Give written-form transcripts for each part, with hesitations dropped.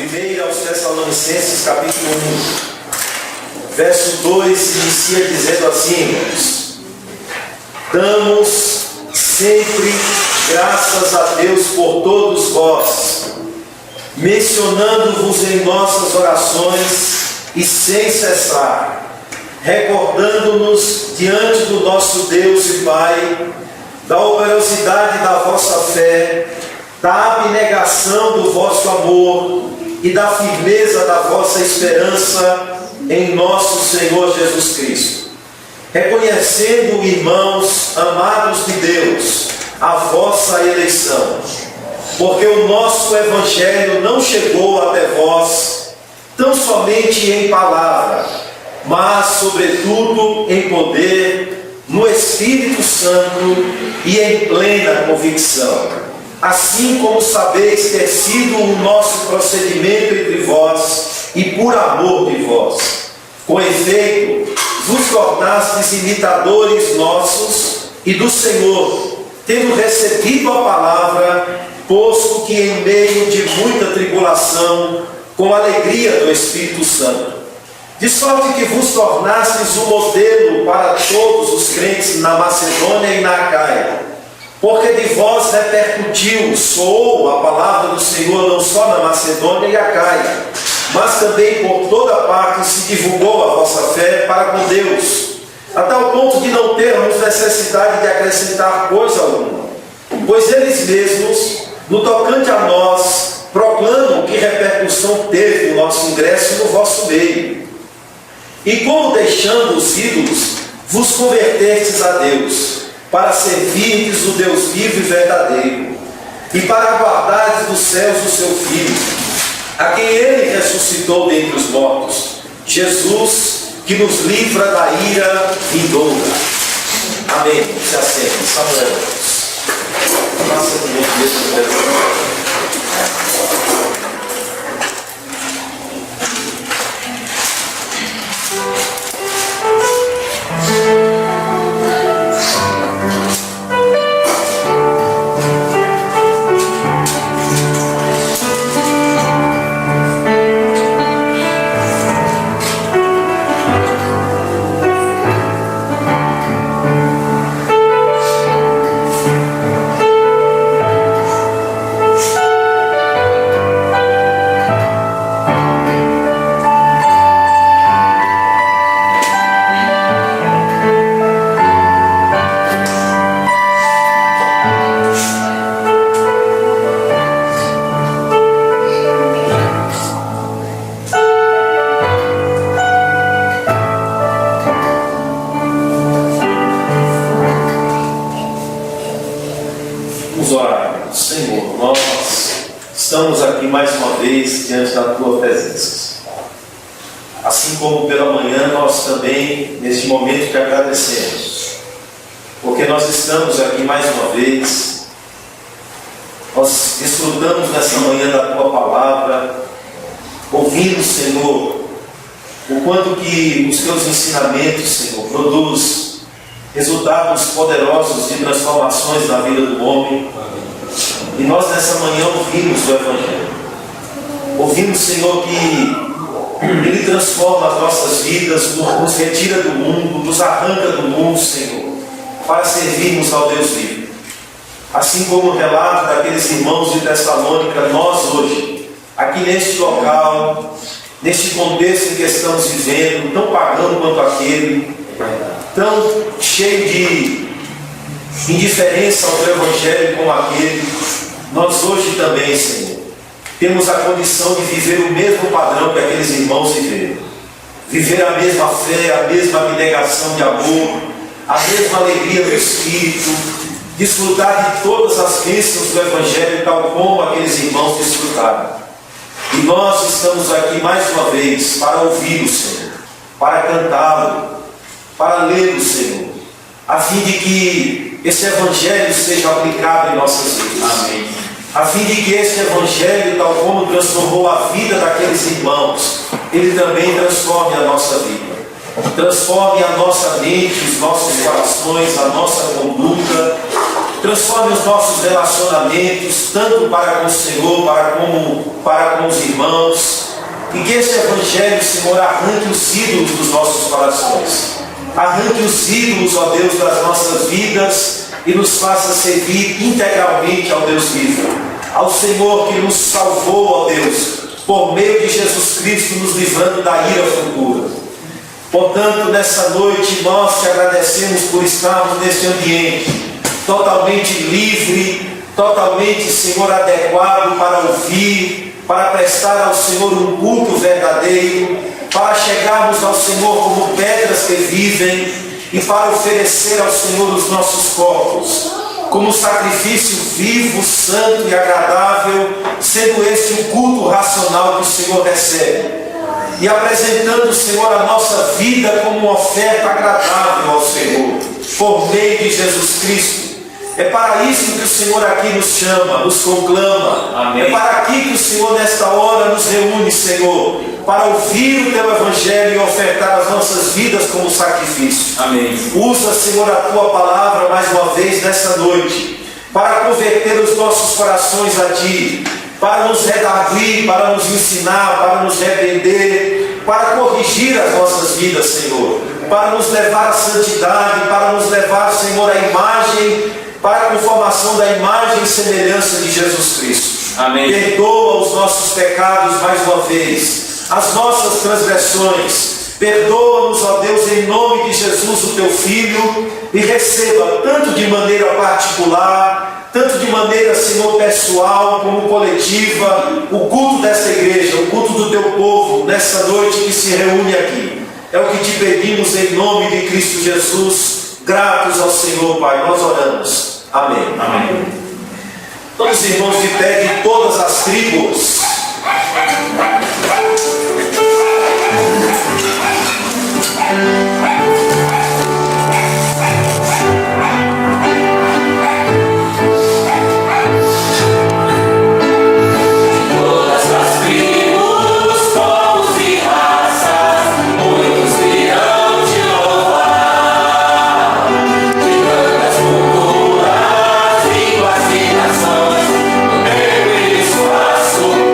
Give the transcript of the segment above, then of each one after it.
Primeiro aos Tessalonicenses, capítulo 1, verso 2, inicia dizendo assim, irmãos: damos sempre graças a Deus por todos vós, mencionando-vos em nossas orações e sem cessar, recordando-nos diante do nosso Deus e Pai da operosidade da vossa fé, da abnegação do vosso amor e da firmeza da vossa esperança em nosso Senhor Jesus Cristo. Reconhecendo, irmãos amados de Deus, a vossa eleição, porque o nosso Evangelho não chegou até vós tão somente em palavra, mas sobretudo em poder, no Espírito Santo e em plena convicção, assim como sabeis ter sido o nosso procedimento entre vós e por amor de vós. Com efeito, vos tornastes imitadores nossos e do Senhor, tendo recebido a palavra, posto que em meio de muita tribulação, com alegria do Espírito Santo, de sorte que vos tornastes um modelo para todos os crentes na Macedônia e na Acaia, porque de vós repercutiu, soou a palavra do Senhor não só na Macedônia e Acaia, mas também por toda parte se divulgou a vossa fé para com Deus, a tal ponto de não termos necessidade de acrescentar coisa alguma, pois eles mesmos, no tocante a nós, proclamam que repercussão teve o nosso ingresso no vosso meio. E como deixando os ídolos, vos convertestes a Deus, para servirdes o Deus vivo e verdadeiro, e para aguardardes dos céus o seu Filho, a quem Ele ressuscitou dentre os mortos, Jesus, que nos livra da ira vindoura. Amém. Se assente. Samuel. Faça comigo mesmo. Senhor, nós estamos aqui mais uma vez diante da Tua presença. Assim como pela manhã, nós também, neste momento, te agradecemos, porque nós estamos aqui mais uma vez, nós desfrutamos nessa manhã da Tua palavra, ouvindo, Senhor, o quanto que os Teus ensinamentos, Senhor, produz resultados poderosos de transformações na vida do homem. E nós nessa manhã ouvimos o Evangelho. Ouvimos, Senhor, que Ele transforma as nossas vidas, nos retira do mundo, nos arranca do mundo, Senhor, para servirmos ao Deus vivo. Assim como o relato daqueles irmãos de Tessalônica, nós hoje, aqui neste local, neste contexto em que estamos vivendo, tão pagano quanto aquele, tão cheio de indiferença ao teu Evangelho como aquele, nós hoje também, Senhor, temos a condição de viver o mesmo padrão que aqueles irmãos viveram. Viver a mesma fé, a mesma abnegação de amor, a mesma alegria do Espírito, desfrutar de todas as bênçãos do Evangelho, tal como aqueles irmãos desfrutaram. E nós estamos aqui mais uma vez para ouvir o Senhor, para cantá-lo, para ler o Senhor, a fim de que esse Evangelho seja aplicado em nossas vidas. Amém. A fim de que este Evangelho, tal como transformou a vida daqueles irmãos, ele também transforme a nossa vida. Transforme a nossa mente, os nossos corações, a nossa conduta, Transforme os nossos relacionamentos, tanto para com o Senhor, para com os irmãos. E que este Evangelho, Senhor, arranque os ídolos dos nossos corações. Arranque os ídolos, ó Deus, das nossas vidas e nos faça servir integralmente ao Deus vivo. Ao Senhor que nos salvou, ó Deus, por meio de Jesus Cristo, nos livrando da ira futura. Portanto, nessa noite, nós te agradecemos por estarmos neste ambiente totalmente livre, totalmente, Senhor, adequado para ouvir, para prestar ao Senhor um culto verdadeiro, para chegarmos ao Senhor como pedras que vivem e para oferecer ao Senhor os nossos corpos como sacrifício vivo, santo e agradável, sendo este o culto racional que o Senhor recebe, e apresentando, Senhor, a nossa vida como uma oferta agradável ao Senhor, por meio de Jesus Cristo. É para isso que o Senhor aqui nos chama, nos conclama. Amém. É para aqui que o Senhor nesta hora nos reúne, Senhor, para ouvir o Teu Evangelho e ofertar as nossas vidas como sacrifício. Amém. Usa, Senhor, a Tua palavra mais uma vez nesta noite, para converter os nossos corações a Ti, para nos redarguir, para nos ensinar, para nos repreender, para corrigir as nossas vidas, Senhor, para nos levar à santidade, para nos levar, Senhor, à imagem, para a conformação da imagem e semelhança de Jesus Cristo. Amém. Perdoa os nossos pecados mais uma vez, as nossas transgressões. Perdoa-nos, ó Deus, em nome de Jesus, o Teu Filho, e receba, tanto de maneira particular, tanto de maneira, Senhor, pessoal, como coletiva, o culto desta igreja, o culto do Teu povo, nessa noite que se reúne aqui. É o que te pedimos em nome de Cristo Jesus, gratos ao Senhor, Pai, nós oramos. Amém. Amém. Todos os irmãos de pé de todas as tribos. Azul.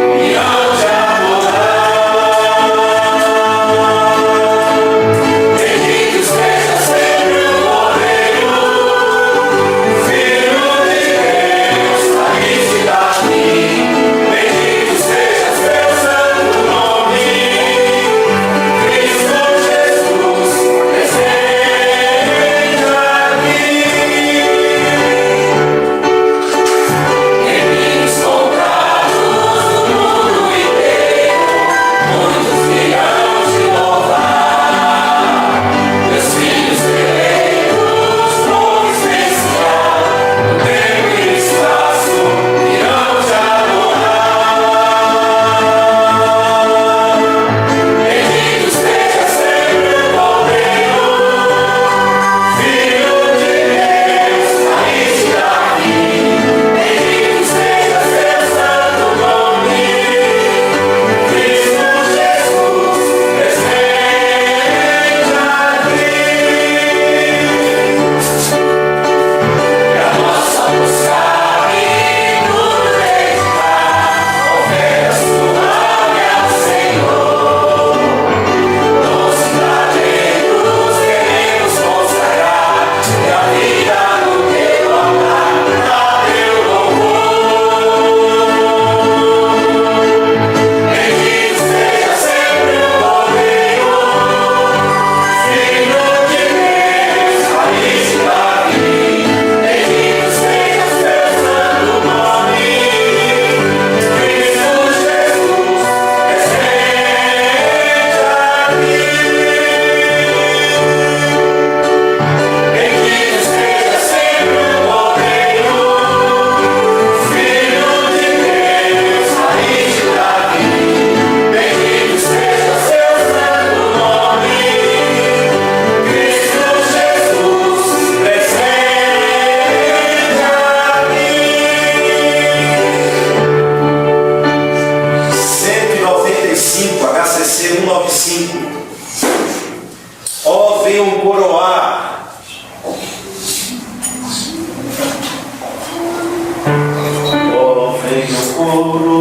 coroar.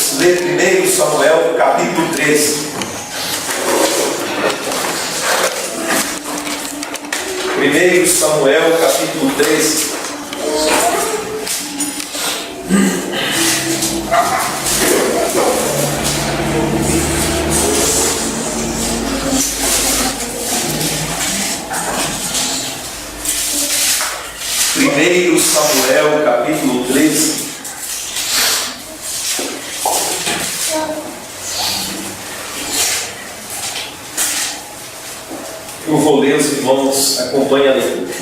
Vamos ler 1 Samuel, capítulo 13. 1 Samuel, capítulo 13. Primeiro Samuel, capítulo 13. Eu vou ler, os irmãos acompanhem a leitura.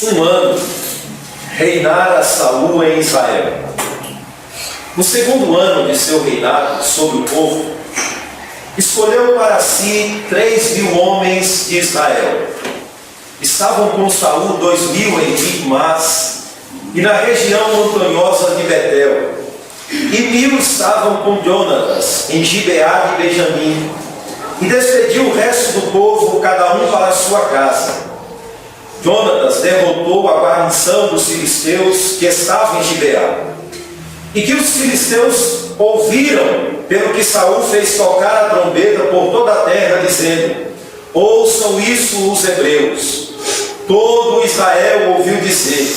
Um ano reinara Saul em Israel. No segundo ano de seu reinado sobre o povo, escolheu para si 3.000 homens de Israel. Estavam com Saul 2.000 em Micmas e na região montanhosa de Betel, e 1.000 estavam com Jonatas em Gibeá de Benjamim. E despediu o resto do povo, cada um para a sua casa. Jonatas derrotou a guarnição dos filisteus que estavam em Gibeá. E que os filisteus ouviram pelo que Saul fez tocar a trombeta por toda a terra, dizendo: ouçam isso os hebreus. Todo Israel ouviu dizer: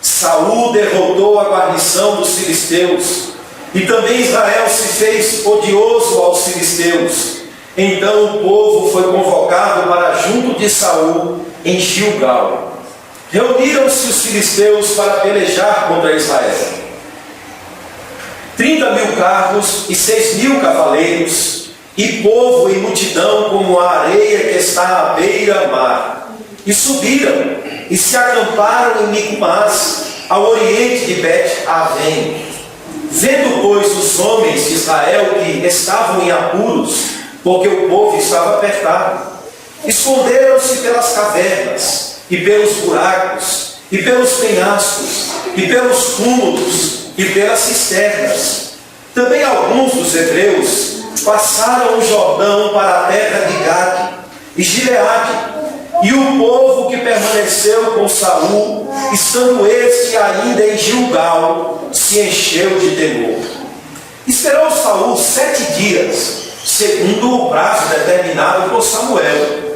Saul derrotou a guarnição dos filisteus, e também Israel se fez odioso aos filisteus. Então o povo foi convocado para junto de Saul em Gilgal. Reuniram-se os filisteus para pelejar contra Israel. 30.000 carros e 6.000 cavaleiros, e povo e multidão como a areia que está à beira-mar. E subiram e se acamparam em Micmas, ao oriente de Bet-Avém. Vendo, pois, os homens de Israel que estavam em apuros, porque o povo estava apertado, esconderam-se pelas cavernas, e pelos buracos, e pelos penhascos, e pelos túmulos, e pelas cisternas. Também alguns dos hebreus passaram o Jordão para a terra de Gade e Gileade. E o povo que permaneceu com Saul, estando este ainda em Gilgal, se encheu de temor. Esperou Saul 7 dias, segundo o prazo determinado por Samuel.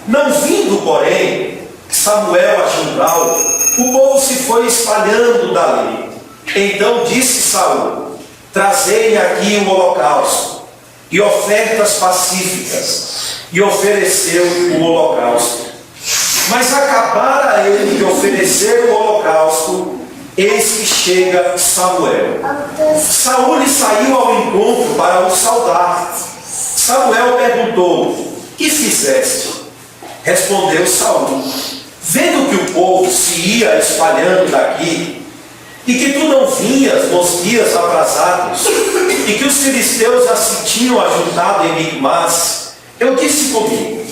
Não vindo, porém, Samuel a Gilgal, o povo se foi espalhando dali. Então disse Saul: trazei aqui o holocausto e ofertas pacíficas. E ofereceu o holocausto. Mas acabara ele de oferecer o holocausto, eis que chega Samuel. Saul lhe saiu ao encontro para o saudar. Samuel perguntou: que fizeste? Respondeu Saul: vendo que o povo se ia espalhando daqui, e que tu não vinhas nos dias aprazados, e que os filisteus já se tinham ajuntado em Micmas, eu disse comigo: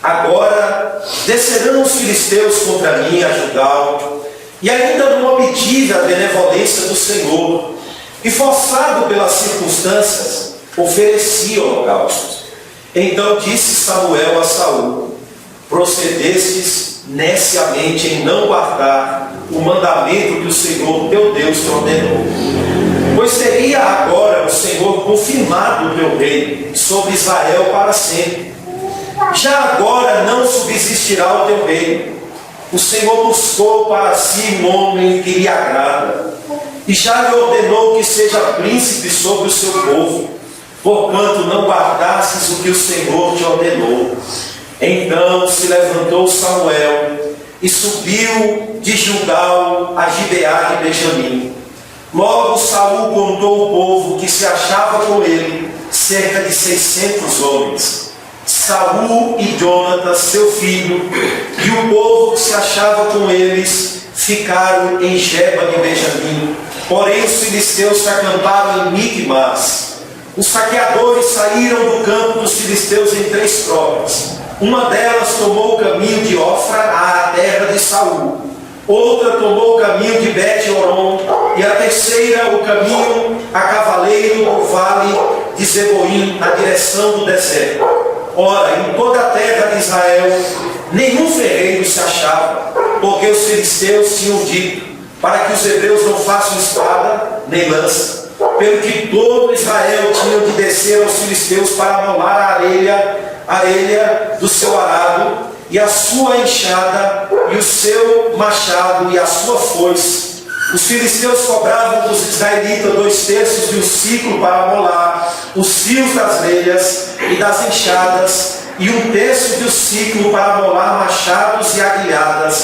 agora descerão os filisteus contra mim a Gilgal, e ainda não obtive a benevolência do Senhor, e forçado pelas circunstâncias, ofereci holocaustos. Então disse Samuel a Saul: procedestes neciamente em não guardar o mandamento que o Senhor teu Deus te ordenou. Pois teria agora o Senhor confirmado o teu reino sobre Israel para sempre. Já agora não subsistirá o teu reino. O Senhor buscou para si um homem que lhe agrada, e já lhe ordenou que seja príncipe sobre o seu povo, porquanto não guardastes o que o Senhor te ordenou. Então se levantou Samuel e subiu de Gilgal a Gibeá de Benjamim. Logo Saul contou o povo que se achava com ele, cerca de 600 homens. Saul e Jonatas, seu filho, e o povo que se achava com eles, ficaram em Geba de Benjamim. Porém os filisteus se acamparam em Micmas. Os saqueadores saíram do campo dos filisteus em 3 tropas. Uma delas tomou o caminho de Ofra à terra de Saul. Outra tomou o caminho de Bet-Horon, e a terceira o caminho a cavaleiro do vale de Zeboim, na direção do deserto. Ora, em toda a terra de Israel, nenhum ferreiro se achava, porque os filisteus tinham dito: para que os hebreus não façam espada nem lança. Pelo que todo Israel tinha de descer aos filisteus para molar a areia do seu arado, e a sua enxada, e o seu machado, e a sua foice. Os filisteus cobravam dos israelitas 2/3 de um ciclo para molar os fios das relhas e das enxadas, e 1/3 de um ciclo para molar machados e aguilhadas.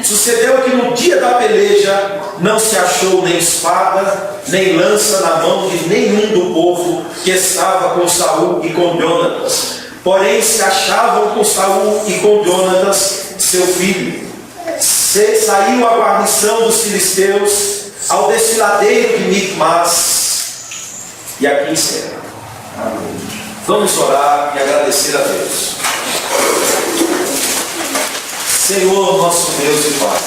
Sucedeu que no dia da peleja não se achou nem espada, nem lança na mão de nenhum do povo que estava com Saul e com Jonatas. Porém se achavam com Saul e com Jonatas, seu filho. Saiu a guarnição dos filisteus ao desfiladeiro de Micmas. E aqui encerra. Vamos orar e agradecer a Deus. Senhor, nosso Deus e Pai,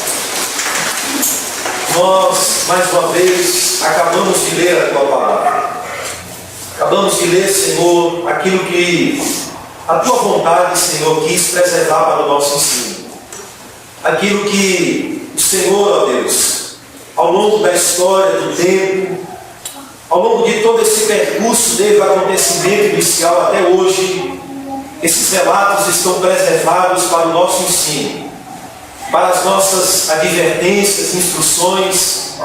nós, mais uma vez, acabamos de ler a Tua Palavra. Acabamos de ler, Senhor, aquilo que a Tua vontade, Senhor, quis preservar para o nosso ensino. Aquilo que o Senhor, ó Deus, ao longo da história, do tempo, ao longo de todo esse percurso, desde o acontecimento inicial até hoje, esses relatos estão preservados para o nosso ensino, para as nossas advertências, instruções,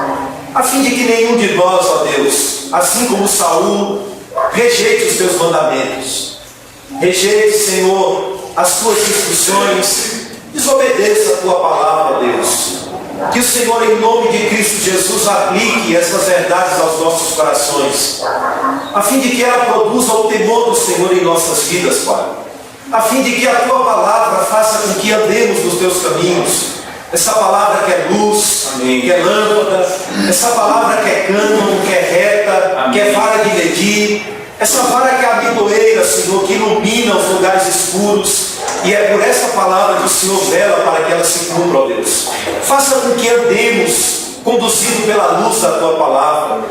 a fim de que nenhum de nós, ó Deus, assim como Saul, rejeite os Teus mandamentos, rejeite, Senhor, as Tuas instruções, desobedeça a Tua palavra, Deus. Que o Senhor, em nome de Cristo Jesus, aplique essas verdades aos nossos corações, a fim de que ela produza o temor do Senhor em nossas vidas, Pai. A fim de que a Tua palavra faça com que andemos nos Teus caminhos. Essa palavra que é luz, amém, que é lâmpada, essa palavra que é cânon, que é reta, amém, que é vara de medir, essa vara que é a amendoeira, Senhor, que ilumina os lugares escuros, e é por essa palavra que o Senhor vela para que ela se cumpra, ó Deus. Faça com que andemos conduzidos pela luz da Tua Palavra.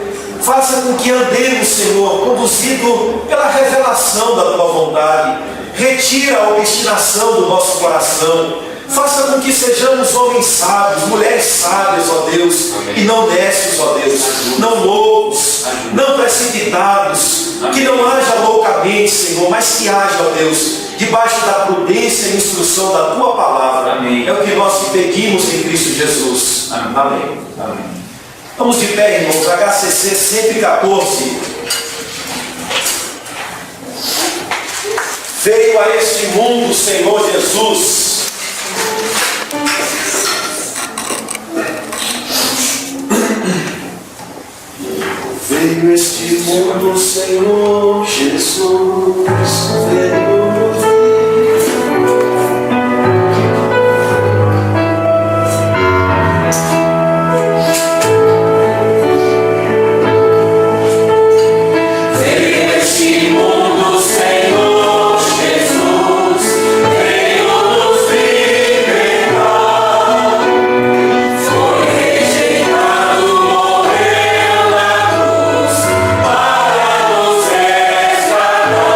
Faça com que andemos, Senhor, conduzido pela revelação da Tua vontade. Retira a obstinação do nosso coração. Faça com que sejamos homens sábios, mulheres sábias, ó Deus, e não nécios, ó Deus, não loucos, não precipitados, que não haja loucamente, Senhor, mas que haja, ó Deus, debaixo da prudência e instrução da Tua Palavra. Amém. É o que nós te pedimos em Cristo Jesus. Amém. Amém. Vamos de pé, irmãos, HCC 114. Veio a este mundo o Senhor Jesus. Veio este mundo o Senhor Jesus. Veio. Para nos resgatar.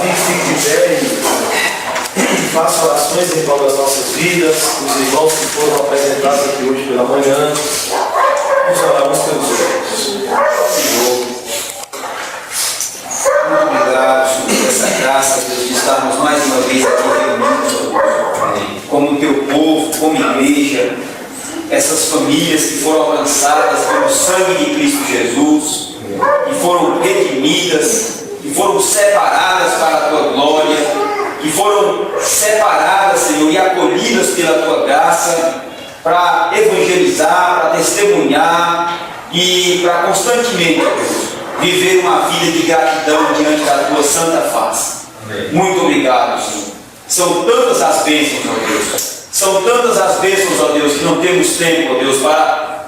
Davi, fique de pé e faça orações em prol das nossas vidas, os irmãos que foram apresentados aqui hoje pela manhã. Vamos orar uns pelos outros. Senhor, muito obrigado, Senhor, por essa graça, Deus, de estarmos mais uma vez aqui reunidos, como teu povo, como igreja, essas famílias que foram alcançadas pelo sangue de Cristo Jesus, que foram redimidas, que foram separadas para a tua glória, que foram separadas, Senhor, e acolhidas pela tua graça, para evangelizar, para testemunhar e para constantemente, Deus, viver uma vida de gratidão diante da tua santa face. Muito obrigado, Senhor. São tantas as bênçãos, ó Deus. São tantas as bênçãos, ó Deus, que não temos tempo, ó Deus, para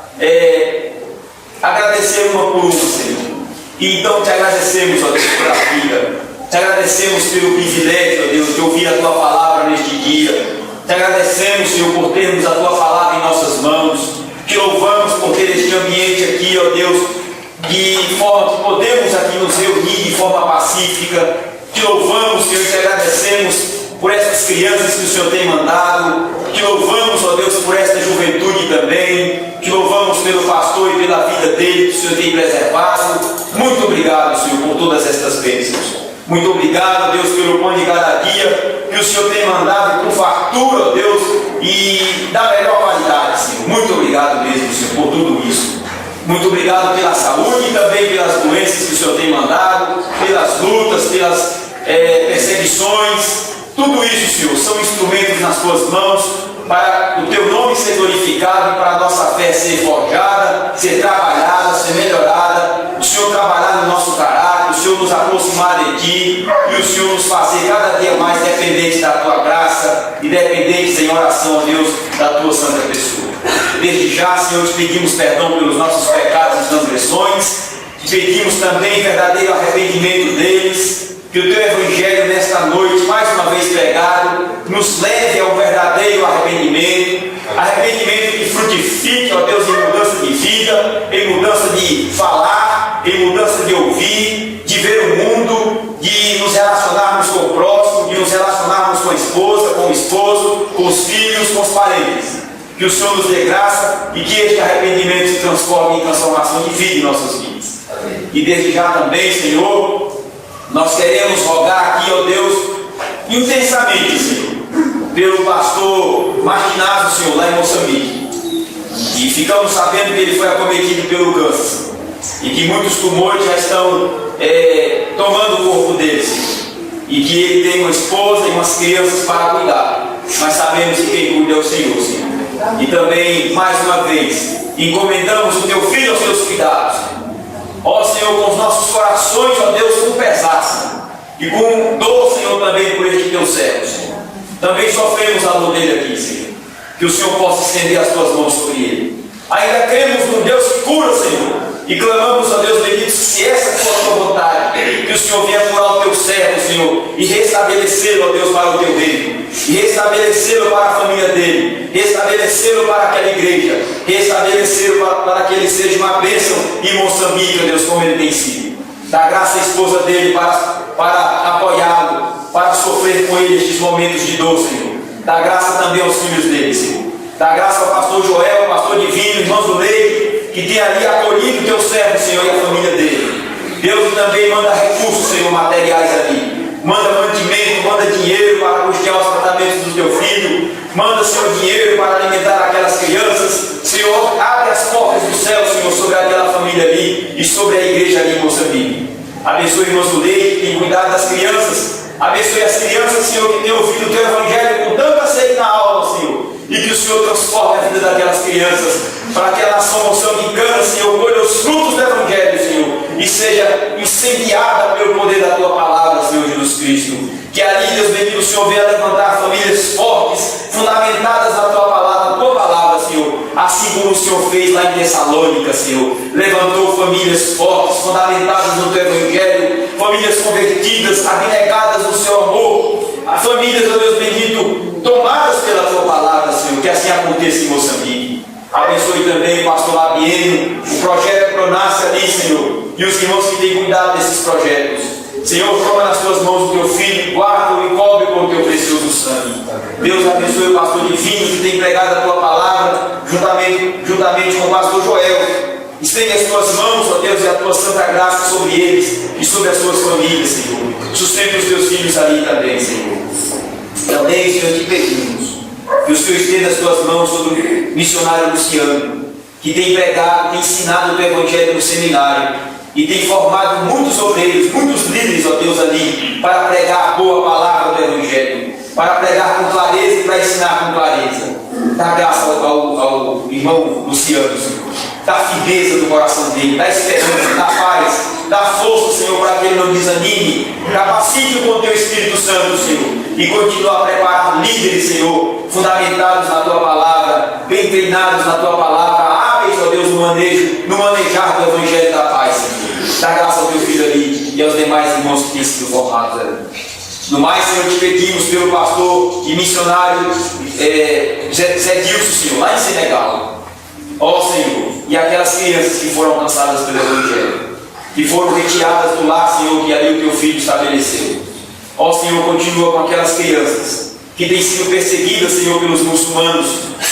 agradecer uma por uma, Senhor. E então te agradecemos, ó Deus, pela vida. Te agradecemos pelo privilégio, ó Deus, de ouvir a tua palavra neste dia. Te agradecemos, Senhor, por termos a tua palavra em nossas mãos. Te louvamos por ter este ambiente aqui, ó Deus, de forma que podemos aqui nos reunir de forma pacífica. Te louvamos, Senhor, e te agradecemos por essas crianças que o Senhor tem mandado. Te louvamos, ó Deus, por esta juventude também. Te louvamos pelo pastor e pela vida dele que o Senhor tem preservado. Muito obrigado, Senhor, por todas estas bênçãos. Muito obrigado, Deus, pelo pão de cada dia que o Senhor tem mandado com fartura, Deus, e da melhor qualidade, Senhor. Muito obrigado mesmo, Senhor, por tudo isso. Muito obrigado pela saúde e também pelas doenças que o Senhor tem mandado, pelas lutas, pelas perseguições. Tudo isso, Senhor, são instrumentos nas tuas mãos para o teu nome ser glorificado e para a nossa fé ser forjada, ser trabalhada, ser melhorada. O Senhor trabalhar no nosso caráter, o Senhor nos aproximar de Ti e o Senhor nos fazer cada dia mais dependentes da Tua graça e dependentes em oração, a Deus, da Tua santa pessoa. Desde já, Senhor, te pedimos perdão pelos nossos pecados e transgressões, te pedimos também verdadeiro arrependimento deles. Que o Teu Evangelho nesta noite, mais uma vez pregado, nos leve ao verdadeiro arrependimento, arrependimento que frutifique, ó Deus, em mudança de vida, em mudança de falar, em mudança de ouvir, de ver o mundo, de nos relacionarmos com o próximo, de nos relacionarmos com a esposa, com o esposo, com os filhos, com os parentes. Que o Senhor nos dê graça e que este arrependimento se transforme em transformação de vida em nossas vidas. E desde já também, Senhor, nós queremos rogar aqui, ó Deus, intensamente, Senhor, pelo pastor Martinazzo, Senhor, lá em Moçambique. E ficamos sabendo que ele foi acometido pelo câncer e que muitos tumores já estão tomando o corpo dele, Senhor. E que ele tem uma esposa e umas crianças para cuidar. Mas sabemos que quem cuida é o Senhor, Senhor. E também, mais uma vez, encomendamos o Teu Filho aos Teus cuidados. Ó Senhor, com os nossos corações, ó Deus, com pesar, e com dor, Senhor, também por este Teu servo, Senhor. Também sofremos a dor dele aqui, Senhor. Que o Senhor possa estender as Tuas mãos sobre ele. Ainda cremos num Deus que cura, Senhor. E clamamos, ó Deus bendito, se essa for a Tua vontade, que o Senhor venha curar o Teu servo, Senhor, e restabelecê-lo, ó Deus, para o Teu reino, e restabelecê-lo para a família dele, restabelecê-lo para aquela igreja, restabelecê-lo para que ele seja uma bênção em Moçambique, ó Deus, como ele tem sido. Dá graça à esposa dele para apoiá-lo, para sofrer com ele estes momentos de dor, Senhor. Dá graça também aos filhos dele, Senhor. Dá graça ao pastor Joel, ao pastor Divino, irmãos do Leite, que tem ali acolhido o Teu servo, Senhor, e a família dele. Deus também manda recursos, Senhor, materiais ali. Manda mantimento, manda dinheiro para custear os tratamentos do Teu filho. Manda, Senhor, dinheiro para alimentar aquelas crianças. Senhor, abre as portas do céu, Senhor, sobre aquela família ali e sobre a igreja ali em Moçambique. Abençoe, irmãos do Leite, que tem cuidado das crianças. Abençoe as crianças, Senhor, que têm ouvido o Teu Evangelho com tanta sede na aula, Senhor. E que o Senhor transforme a vida daquelas crianças, para que a nação moçambicana, Senhor, colhe os frutos do Evangelho, Senhor, e seja incendiada pelo poder da Tua palavra, Senhor Jesus Cristo. Que ali, Deus bendito, o Senhor venha levantar famílias fortes, fundamentadas na Tua palavra, Senhor, assim como o Senhor fez lá em Tessalônica, Senhor. Levantou famílias fortes, fundamentadas no Teu Evangelho, famílias convertidas, abnegadas no Seu amor, famílias, ó Deus bendito, tomadas pela Tua palavra, Senhor, que assim aconteça em Moçambique. Abençoe também o pastor Labieno, o projeto Pronasce ali, Senhor, e os irmãos que têm cuidado desses projetos. Senhor, toma nas tuas mãos o teu filho, guarda-o e cobre com o teu precioso sangue. Deus abençoe o pastor Divino que tem pregado a tua palavra, juntamente com o pastor Joel. Estende as tuas mãos, ó Deus, e a tua santa graça sobre eles e sobre as suas famílias, Senhor. Sustenta os teus filhos ali também, Senhor. Também, Senhor, te pedimos que o Senhor estenda as tuas mãos sobre o missionário Luciano, que tem pregado, tem ensinado o teu evangelho no seminário e tem formado muitos obreiros, muitos líderes, ó Deus, ali, para pregar a boa palavra do evangelho, para pregar com clareza e para ensinar com clareza. Dá graça ao irmão Luciano, Senhor. Dá firmeza do coração dele, dá esperança, dá paz, dá força, Senhor, para que ele não desanime. Capacite-o com o teu Espírito Santo, Senhor, e continue a preparar líderes, Senhor, fundamentados na tua palavra, bem treinados na tua palavra, hábeis, ó Deus, no manejar do evangelho da paz, Senhor. Dá graça ao teu filho ali e aos demais irmãos que têm sido formados ali. No mais, Senhor, te pedimos pelo pastor e missionário Zé Dilson, Senhor, lá em Senegal. Ó Senhor, e aquelas crianças que foram alcançadas pelo Evangelho, que foram retiradas do lar, Senhor, que ali o teu filho estabeleceu. Ó Senhor, continua com aquelas crianças que têm sido perseguidas, Senhor, pelos muçulmanos,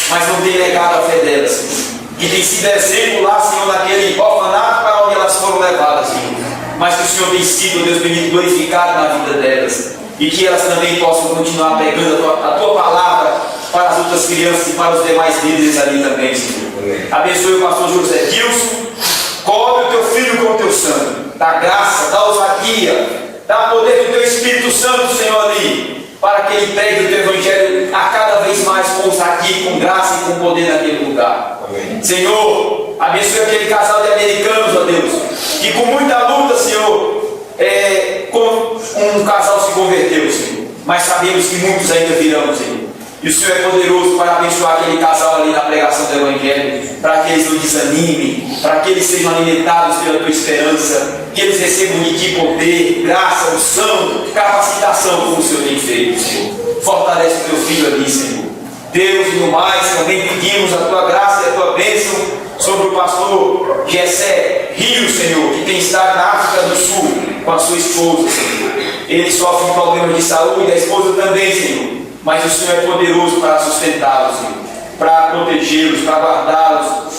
mas não têm negado a fé delas, Senhor. Que têm sido exemplo lá, Senhor, naquele orfanato para onde elas foram levadas, Senhor. Mas que o Senhor tem sido, Deus bendito, glorificado na vida delas. E que elas também possam continuar pregando a tua palavra para as outras crianças e para os demais líderes ali também, Senhor. Abençoe o pastor José Dilson, cobre o teu filho com o teu sangue, dá graça, dá ousadia, dá poder do teu Espírito Santo, Senhor, ali, para que ele pregue o teu evangelho a cada vez mais com ousadia, com graça e com poder naquele lugar. Amém. Senhor, abençoe aquele casal de americanos, ó Deus, que com muita luta, Senhor, um casal se converteu, Senhor, mas sabemos que muitos ainda virão, Senhor. E o Senhor é poderoso para abençoar aquele casal ali na pregação do Evangelho, para que eles não desanimem, para que eles sejam alimentados pela tua esperança, que eles recebam de ti poder, graça, unção, capacitação, como o Senhor tem feito, Senhor. Fortalece o teu filho ali, Senhor. Deus, e no mais, também pedimos a tua graça e a tua bênção sobre o pastor Gessé Rio, Senhor, que tem estado na África do Sul com a sua esposa, Senhor. Ele sofre de problemas de saúde, a esposa também, Senhor. Mas o Senhor é poderoso para sustentá-los, Senhor, para protegê-los, para guardá-los.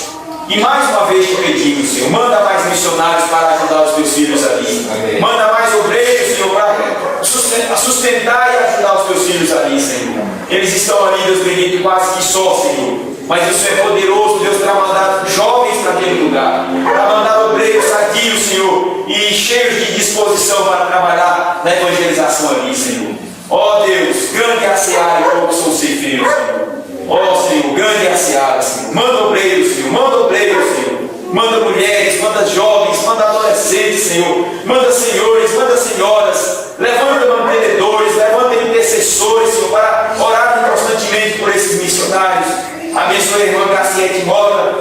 E mais uma vez te pedimos, Senhor, manda mais missionários para ajudar os teus filhos ali. Amém. Manda mais obreiros, Senhor, para sustentar e ajudar os teus filhos ali, Senhor. Eles estão ali, Deus bendito, quase que só, Senhor. Mas o Senhor é poderoso, Deus, para mandar jovens para aquele lugar, para mandar obreiros sadios, Senhor, e cheios de disposição para trabalhar na evangelização ali, Senhor. Ó Deus, grande é a seara e poucos são ceifeiros, Senhor. Ó Senhor, grande é a seara, Senhor. Manda obreiros, Senhor. Manda obreiros, Senhor. Manda mulheres, manda jovens, manda adolescentes, Senhor. Manda senhores, manda senhoras. Levanta mantenedores, levanta intercessores, Senhor, para orar constantemente por esses missionários. Abençoe a irmã Graciete Mota,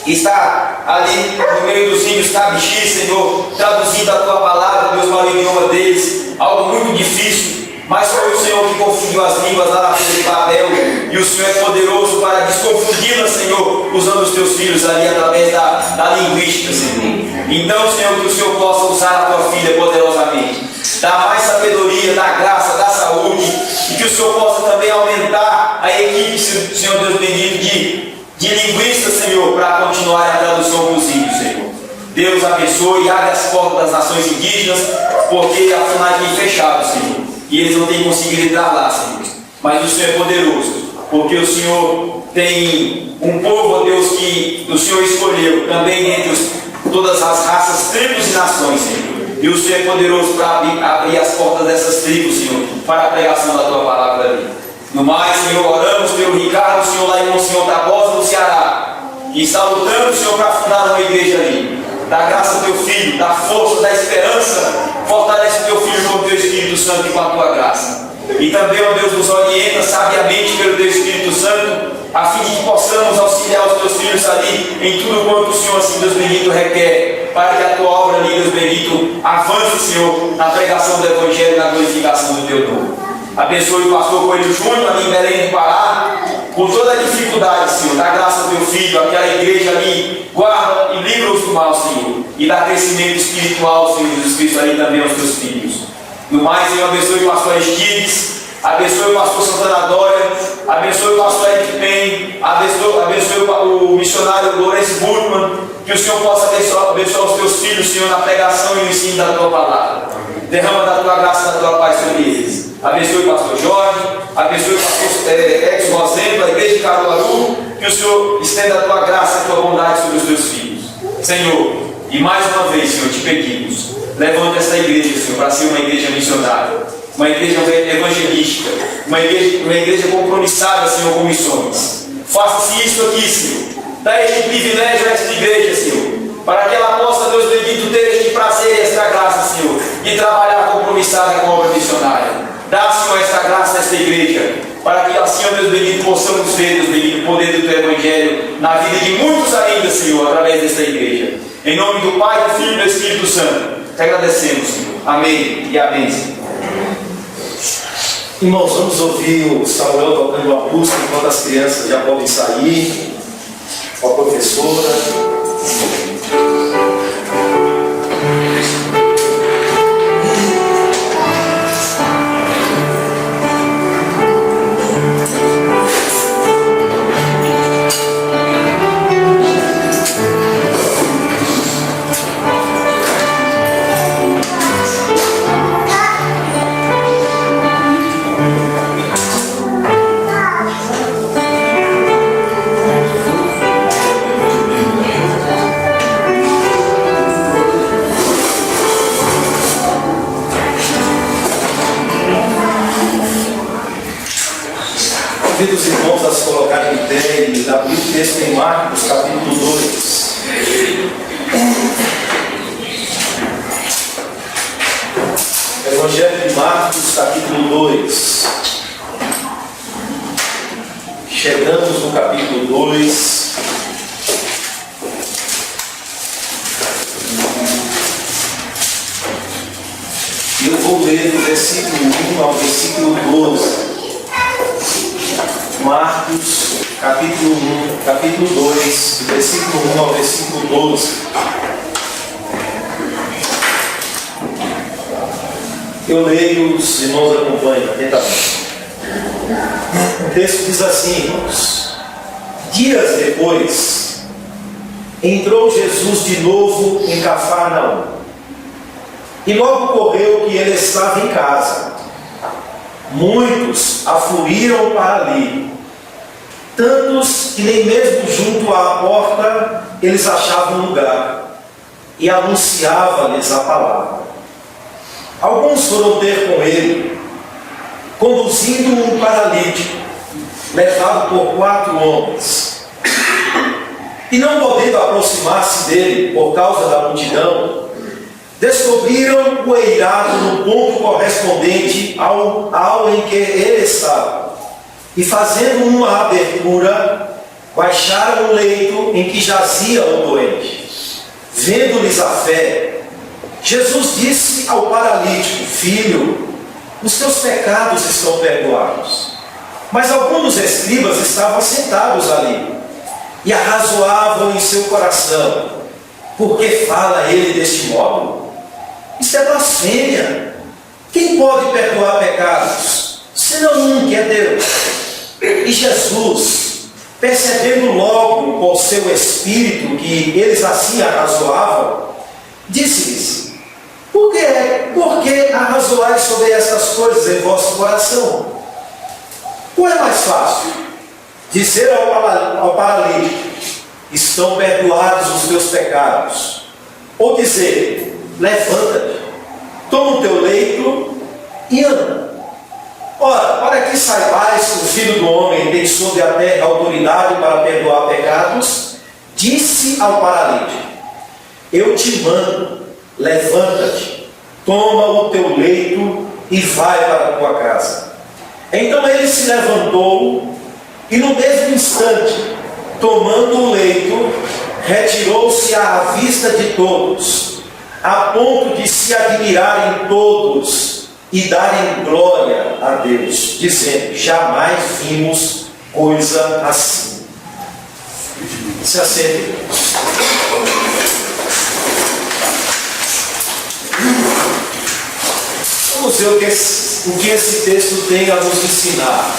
que está ali no meio dos índios Cabixi, Senhor, traduzindo a tua palavra, Deus, para o idioma deles. Algo muito difícil. Mas foi o Senhor que confundiu as línguas lá na filha de Babel, e o Senhor é poderoso para desconfundi-las, Senhor, usando os teus filhos ali através da linguística, Senhor. Então, Senhor, que o Senhor possa usar a tua filha poderosamente, dar mais sabedoria, dar graça, dar saúde, e que o Senhor possa também aumentar a equipe, Senhor Deus bendito, de linguistas, Senhor, para continuar a tradução dos índios, Senhor. Deus abençoe e abre as portas das nações indígenas, porque a FUNAI tem fechado, Senhor. E eles não têm conseguido entrar lá, Senhor. Mas o Senhor é poderoso, porque o Senhor tem um povo, ó Deus, que o Senhor escolheu também entre todas as raças, tribos e nações, Senhor. E o Senhor é poderoso para abrir as portas dessas tribos, Senhor, para a pregação da tua palavra ali. No mais, Senhor, oramos pelo Ricardo, Senhor, lá em Monsenhor Tabosa, no Ceará, que está lutando, Senhor, para fundar uma igreja ali. Dá graça ao teu filho, dá força, dá esperança, fortalece o teu filho com o teu Espírito Santo e com a tua graça. E também, ó Deus, nos orienta sabiamente pelo teu Espírito Santo, a fim de que possamos auxiliar os teus filhos ali em tudo quanto o Senhor, assim, Deus bendito, requer, para que a tua obra ali, Deus bendito, avance, Senhor, na pregação do Evangelho e na glorificação do teu nome. Abençoe o pastor Coelho Júnior ali em Belém do Pará, por toda a dificuldade, Senhor, dá graça ao teu filho, aquela igreja ali, guarda e livra-os do mal, Senhor, e dá crescimento espiritual, Senhor Jesus Cristo, ali também aos teus filhos. No mais, Senhor, abençoe o pastor Aristides, abençoe o pastor Santana Dória, abençoe o pastor Eric Pen, abençoe o missionário Lourenço Burkman, que o Senhor possa abençoar os teus filhos, Senhor, na pregação e no ensino da tua palavra. Derrama da tua graça e da tua paz sobre eles. Abençoe o pastor Jorge, abençoe o pastor Edson Rosendo, a igreja de Caruaru, que o Senhor estenda a tua graça e a tua bondade sobre os teus filhos. Senhor, e mais uma vez, Senhor, te pedimos, levanta essa igreja, Senhor, para ser uma igreja missionária, uma igreja evangelística, uma igreja compromissada, Senhor, com missões. Faça-se isso aqui, Senhor. Dá este privilégio a esta igreja, Senhor, para que ela possa, Deus bendito, ter este prazer e esta graça, Senhor, de trabalhar compromissada com a obra missionária. Dá, Senhor, esta graça a esta igreja, para que assim, ó Deus bendito, possamos ver, Deus bendito, o poder do teu evangelho na vida de muitos ainda, Senhor, através desta igreja. Em nome do Pai, do Filho e do Espírito Santo, te agradecemos, Senhor. Amém e amém, Senhor. Irmãos, vamos ouvir o Samuel tocando uma música enquanto as crianças já podem sair, com a professora. Convido os irmãos a se colocarem em pé e abrir o texto em Marcos, capítulo 2. Evangelho de Marcos, capítulo 2. Chegamos no capítulo 2. E eu vou ler do versículo 1 ao versículo 12. Marcos, capítulo 2, versículo 1 ao versículo 12. Eu leio, os irmãos acompanham atentamente. O texto diz assim, irmãos: dias depois, entrou Jesus de novo em Cafarnaum, e logo ocorreu que ele estava em casa. Muitos afluíram para ali, tantos que nem mesmo junto à porta eles achavam lugar, e anunciava-lhes a palavra. Alguns foram ter com ele, conduzindo um paralítico, levado por 4 homens. E não podendo aproximar-se dele por causa da multidão, descobriram o eirado no ponto correspondente ao em que ele estava, e fazendo uma abertura, baixaram o leito em que jazia o doente. Vendo-lhes a fé, Jesus disse ao paralítico: filho, os teus pecados estão perdoados. Mas alguns dos escribas estavam sentados ali, e arrazoavam em seu coração: por que fala ele deste modo? Isso é blasfêmia. Quem pode perdoar pecados, senão um que é Deus? E Jesus, percebendo logo por seu espírito que eles assim arrazoavam, disse-lhes: por que arrazoais sobre estas coisas em vosso coração? Qual é mais fácil? Dizer ao paralítico: estão perdoados os teus pecados, ou dizer: levanta-te, toma o teu leito e anda. Ora, para que saibais que o Filho do Homem tem sobre a terra autoridade para perdoar pecados, disse ao paralítico: eu te mando, levanta-te, toma o teu leito e vai para a tua casa. Então ele se levantou e no mesmo instante, tomando o leito, retirou-se à vista de todos, a ponto de se admirarem todos e darem glória a Deus, dizendo: jamais vimos coisa assim. Se assente. Vamos ver o que esse texto tem a nos ensinar.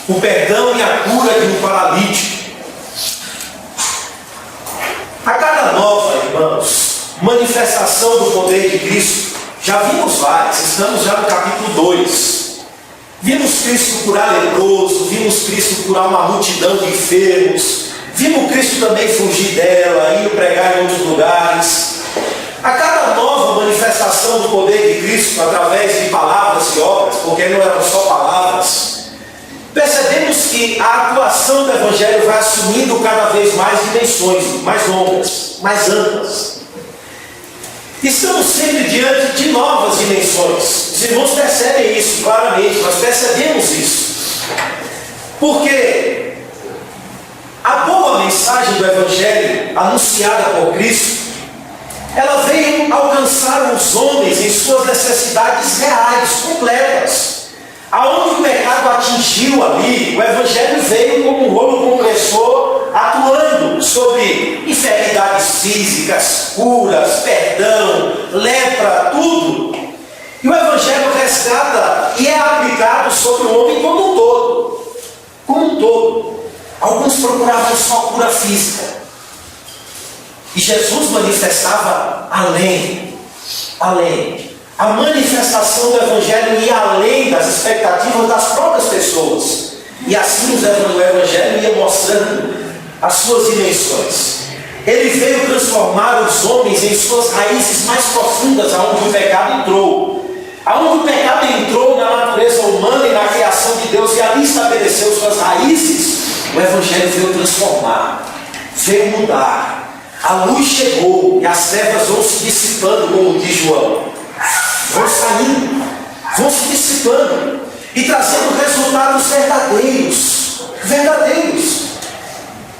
O perdão e a cura de um paralítico. A cada nova, irmãos, manifestação do poder de Cristo, já vimos várias, estamos já no capítulo 2. Vimos Cristo curar leproso, vimos Cristo curar uma multidão de enfermos, vimos Cristo também fugir dela, ir pregar em outros lugares. A cada nova manifestação do poder de Cristo, através de palavras e obras, porque não eram só palavras, percebemos que a atuação do Evangelho vai assumindo cada vez mais dimensões, mais longas, mais amplas. Estamos sempre diante de novas dimensões. Os irmãos percebem isso claramente, nós percebemos isso. Porque a boa mensagem do Evangelho, anunciada por Cristo, ela veio alcançar os homens em suas necessidades reais, completas. Aonde o pecado atingiu ali, o Evangelho veio como um rolo compressor, atuando sobre enfermidades físicas, curas, perdão, lepra, tudo. E o Evangelho resgata e é aplicado sobre o homem como um todo. Como um todo. Alguns procuravam só cura física. E Jesus manifestava além. A manifestação do Evangelho ia além das expectativas das próprias pessoas. E assim o Evangelho ia mostrando as suas dimensões. Ele veio transformar os homens em suas raízes mais profundas, aonde o pecado entrou. Aonde o pecado entrou na natureza humana e na criação de Deus e ali estabeleceu suas raízes, o Evangelho veio transformar, veio mudar. A luz chegou e as trevas vão se dissipando, como diz João. Vão saindo, vão se dissipando e trazendo resultados verdadeiros.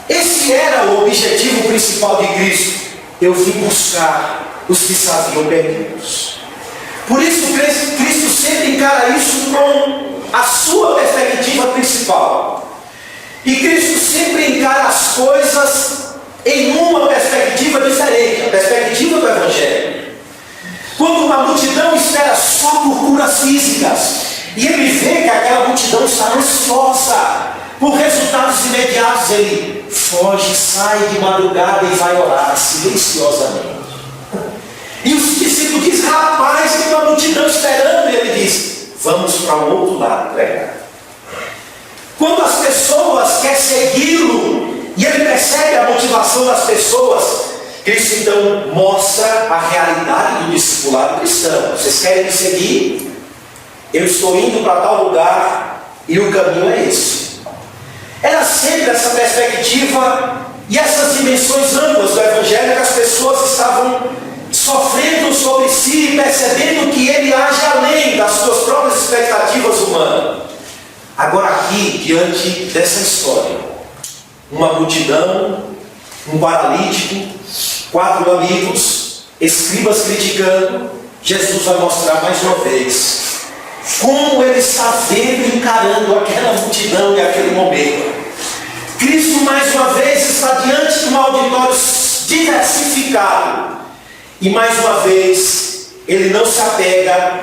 Esse era o objetivo principal de Cristo. Eu vim buscar os que sabiam perdidos. Por isso Cristo sempre encara isso com a sua perspectiva principal. E Cristo sempre encara as coisas em uma perspectiva diferente, a perspectiva do Evangelho. Quando uma multidão espera só por curas físicas, e ele vê que aquela multidão está ansiosa por resultados imediatos, ele foge, sai de madrugada e vai orar silenciosamente. E os discípulos dizem: rapaz, tem uma multidão esperando, e ele diz: vamos para o outro lado pregar. Quando as pessoas querem segui-lo, e ele percebe a motivação das pessoas, Cristo então mostra a realidade do discipulado cristão. Vocês querem me seguir? Eu estou indo para tal lugar e o caminho é esse. Era sempre essa perspectiva e essas dimensões amplas do Evangelho que as pessoas estavam sofrendo sobre si, percebendo que ele age além das suas próprias expectativas humanas. Agora aqui, diante dessa história, uma multidão, um paralítico, 4 amigos, escribas criticando, Jesus vai mostrar mais uma vez como ele está vendo e encarando aquela multidão e aquele momento. Cristo mais uma vez está diante de um auditório diversificado e mais uma vez ele não se apega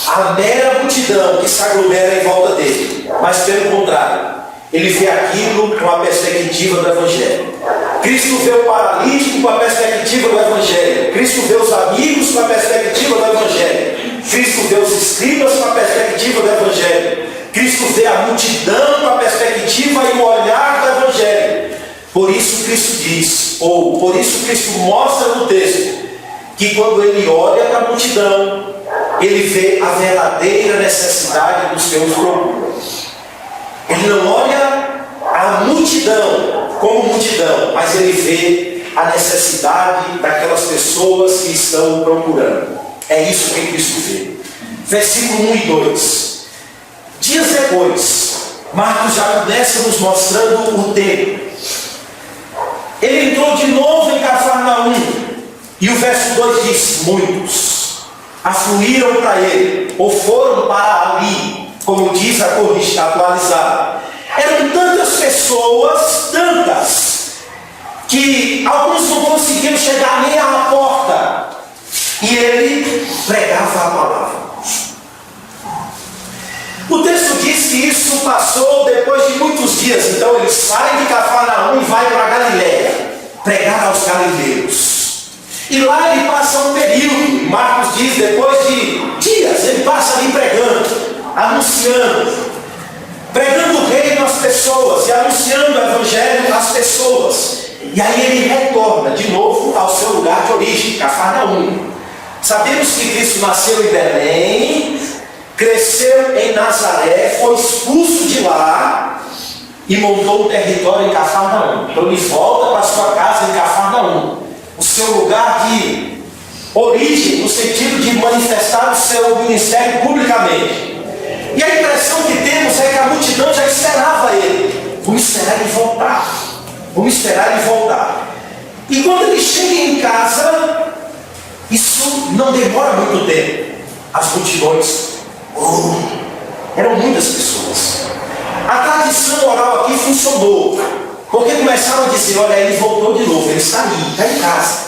à mera multidão que se aglomera em volta dele, mas pelo contrário, ele vê aquilo com a perspectiva do Evangelho. Cristo vê o paralítico com a perspectiva do Evangelho. Cristo vê os amigos com a perspectiva do Evangelho. Cristo vê os escribas com a perspectiva do Evangelho. Cristo vê a multidão com a perspectiva e o olhar do Evangelho. Por isso Cristo diz, ou por isso Cristo mostra no texto, que quando ele olha para a multidão, ele vê a verdadeira necessidade dos seus procuros. Ele não olha a multidão como multidão, mas ele vê a necessidade daquelas pessoas que estão procurando. É isso que Cristo vê. Versículo 1 e 2. Dias depois, Marcos já começa nos mostrando o tempo. Ele entrou de novo em Cafarnaum, e o verso 2 diz: muitos afluíram para ele, ou foram para ali, como diz a corrigida atualizada. Eram tantas pessoas, tantas, que alguns não conseguiam chegar nem à porta. E ele pregava a palavra. O texto diz que isso passou depois de muitos dias. Então ele sai de Cafarnaum e vai para Galiléia, pregar aos galileus. E lá ele passa um período, Marcos diz, depois de dias, ele passa ali pregando, anunciando, pregando o reino às pessoas e anunciando o evangelho às pessoas. E aí ele retorna de novo ao seu lugar de origem, Cafarnaum. Sabemos que Cristo nasceu em Belém, cresceu em Nazaré, foi expulso de lá e montou um território em Cafarnaum. Então ele volta para sua casa em Cafarnaum, o seu lugar de origem, no sentido de manifestar o seu ministério publicamente. E a impressão que temos é que a multidão já esperava ele. Vamos esperar ele voltar. Vamos esperar ele voltar. E quando ele chega em casa, isso não demora muito tempo. As multidões, eram muitas pessoas. A tradição oral aqui funcionou, porque começaram a dizer: olha, ele voltou de novo, ele está ali, está em casa.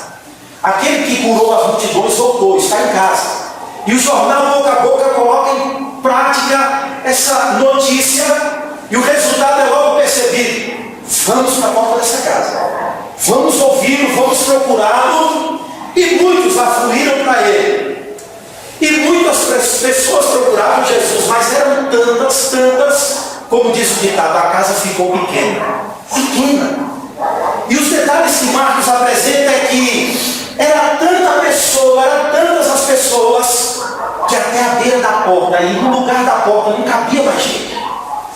Aquele que curou as multidões voltou, está em casa. E o jornal boca a boca coloca em prática essa notícia, e o resultado é logo percebido. Vamos para a porta dessa casa, vamos ouvi-lo, vamos procurá-lo. E muitos afluíram para ele. E muitas pessoas procuravam Jesus, mas eram tantas, como diz o ditado, a casa ficou pequena. E os detalhes que Marcos apresenta é que era tanta pessoa, eram tantas as pessoas, que até a beira da porta, e no lugar da porta não cabia mais gente,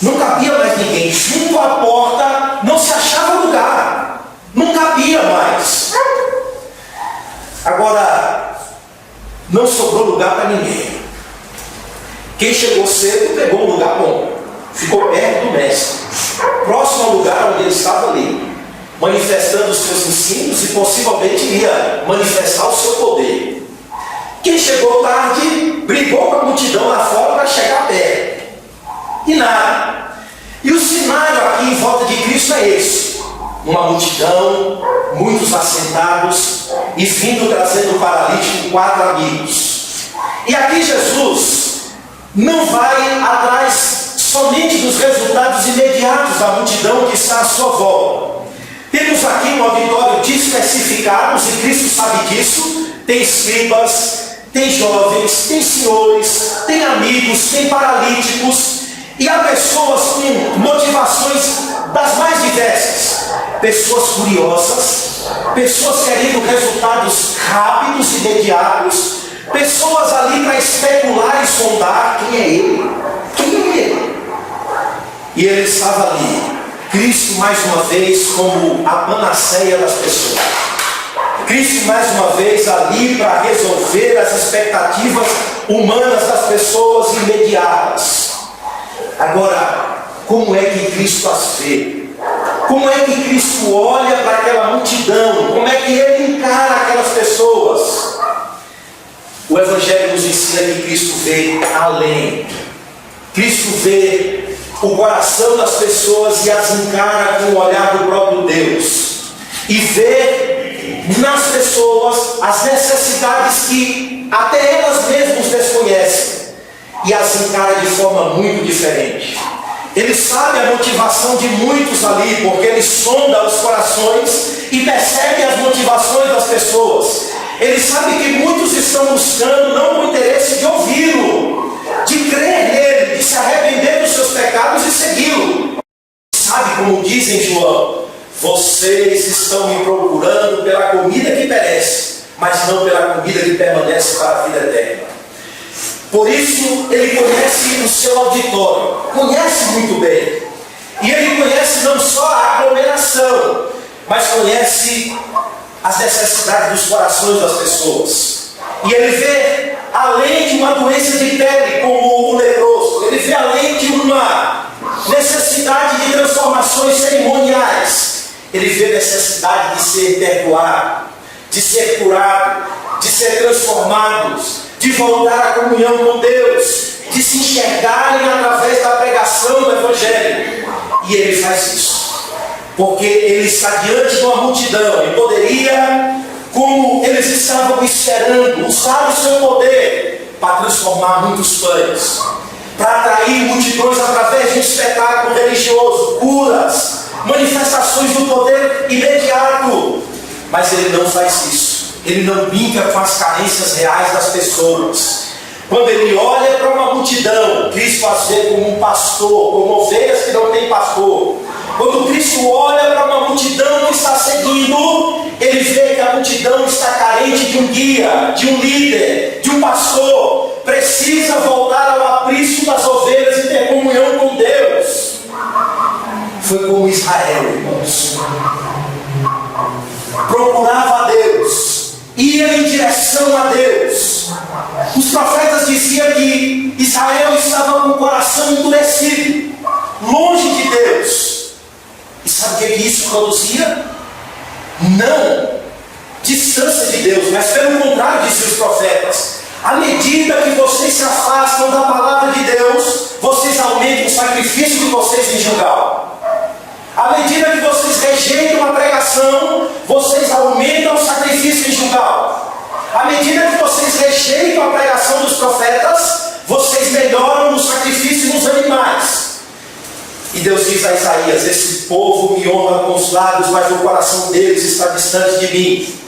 não cabia mais ninguém. Junto à porta não se achava lugar, não cabia mais. Agora, não sobrou lugar para ninguém. Quem chegou cedo pegou um lugar bom, ficou perto do mestre, próximo ao lugar onde ele estava ali, manifestando os seus ensinos e possivelmente ia manifestar o seu poder. Quem chegou tarde brigou com a multidão lá fora para chegar perto. E nada. E o cenário aqui em volta de Cristo é esse: uma multidão, muitos assentados e vindo trazendo o paralítico 4 amigos. E aqui Jesus não vai atrás somente dos resultados imediatos da multidão que está à sua volta. Temos aqui um auditório de especificados, e Cristo sabe disso. Tem escribas, tem jovens, tem senhores, tem amigos, tem paralíticos, e há pessoas com motivações das mais diversas. Pessoas curiosas, pessoas querendo resultados rápidos, imediatos, pessoas ali para especular e sondar quem é ele. Quem é ele? E ele estava ali, Cristo mais uma vez como a panaceia das pessoas. Cristo mais uma vez ali para resolver as expectativas humanas das pessoas imediatas. Agora, como é que Cristo as vê? Como é que Cristo olha para aquela multidão? Como é que ele encara aquelas pessoas? O Evangelho nos ensina que Cristo vê além. Cristo vê o coração das pessoas e as encara com o olhar do próprio Deus. E vê nas pessoas as necessidades que até elas mesmas desconhecem. E as encara de forma muito diferente. Ele sabe a motivação de muitos ali, porque ele sonda os corações e percebe as motivações das pessoas. Ele sabe que muitos estão buscando não o interesse de ouvi-lo, de crer nele, de se arrepender dos seus pecados e segui-lo. Sabe como diz em João: vocês estão me procurando pela comida que perece, mas não pela comida que permanece para a vida eterna. Por isso, ele conhece o seu auditório, conhece muito bem. E ele conhece não só a aglomeração, mas conhece as necessidades dos corações das pessoas. E ele vê além de uma doença de pele, como o leproso. Ele vê além de uma necessidade de transformações cerimoniais. Ele vê necessidade de ser perdoado, de ser curado, de ser transformados, de voltar à comunhão com Deus, de se enxergarem através da pregação do Evangelho. E ele faz isso, porque ele está diante de uma multidão e poderia, como eles estavam esperando, usar o seu poder para transformar muitos pães, para atrair multidões através de um espetáculo religioso, curas, manifestações do poder imediato. Mas ele não faz isso. Ele não brinca com as carências reais das pessoas. Quando ele olha para uma multidão, Cristo as vê como um pastor, como ovelhas que não têm pastor. Quando Cristo olha para uma multidão que está seguindo, ele vê que a multidão está carente de um guia, de um líder, de um pastor. Precisa voltar ao aprisco das ovelhas e ter comunhão com Deus. Foi como Israel, irmãos. Procurava a Deus, ia em direção a Deus. Os profetas diziam que Israel estava com o coração endurecido, longe de Deus. E sabe o que isso produzia? Não distância de Deus, mas pelo contrário, diziam os profetas. À medida que vocês se afastam da palavra de Deus, vocês aumentam o sacrifício de vocês em Gilgal. À medida que vocês rejeitam a pregação, vocês aumentam o sacrifício em Gilgal. À medida que vocês rejeitam a pregação dos profetas, vocês melhoram no sacrifício nos animais. E Deus diz a Isaías: esse povo me honra com os lábios, mas o coração deles está distante de mim.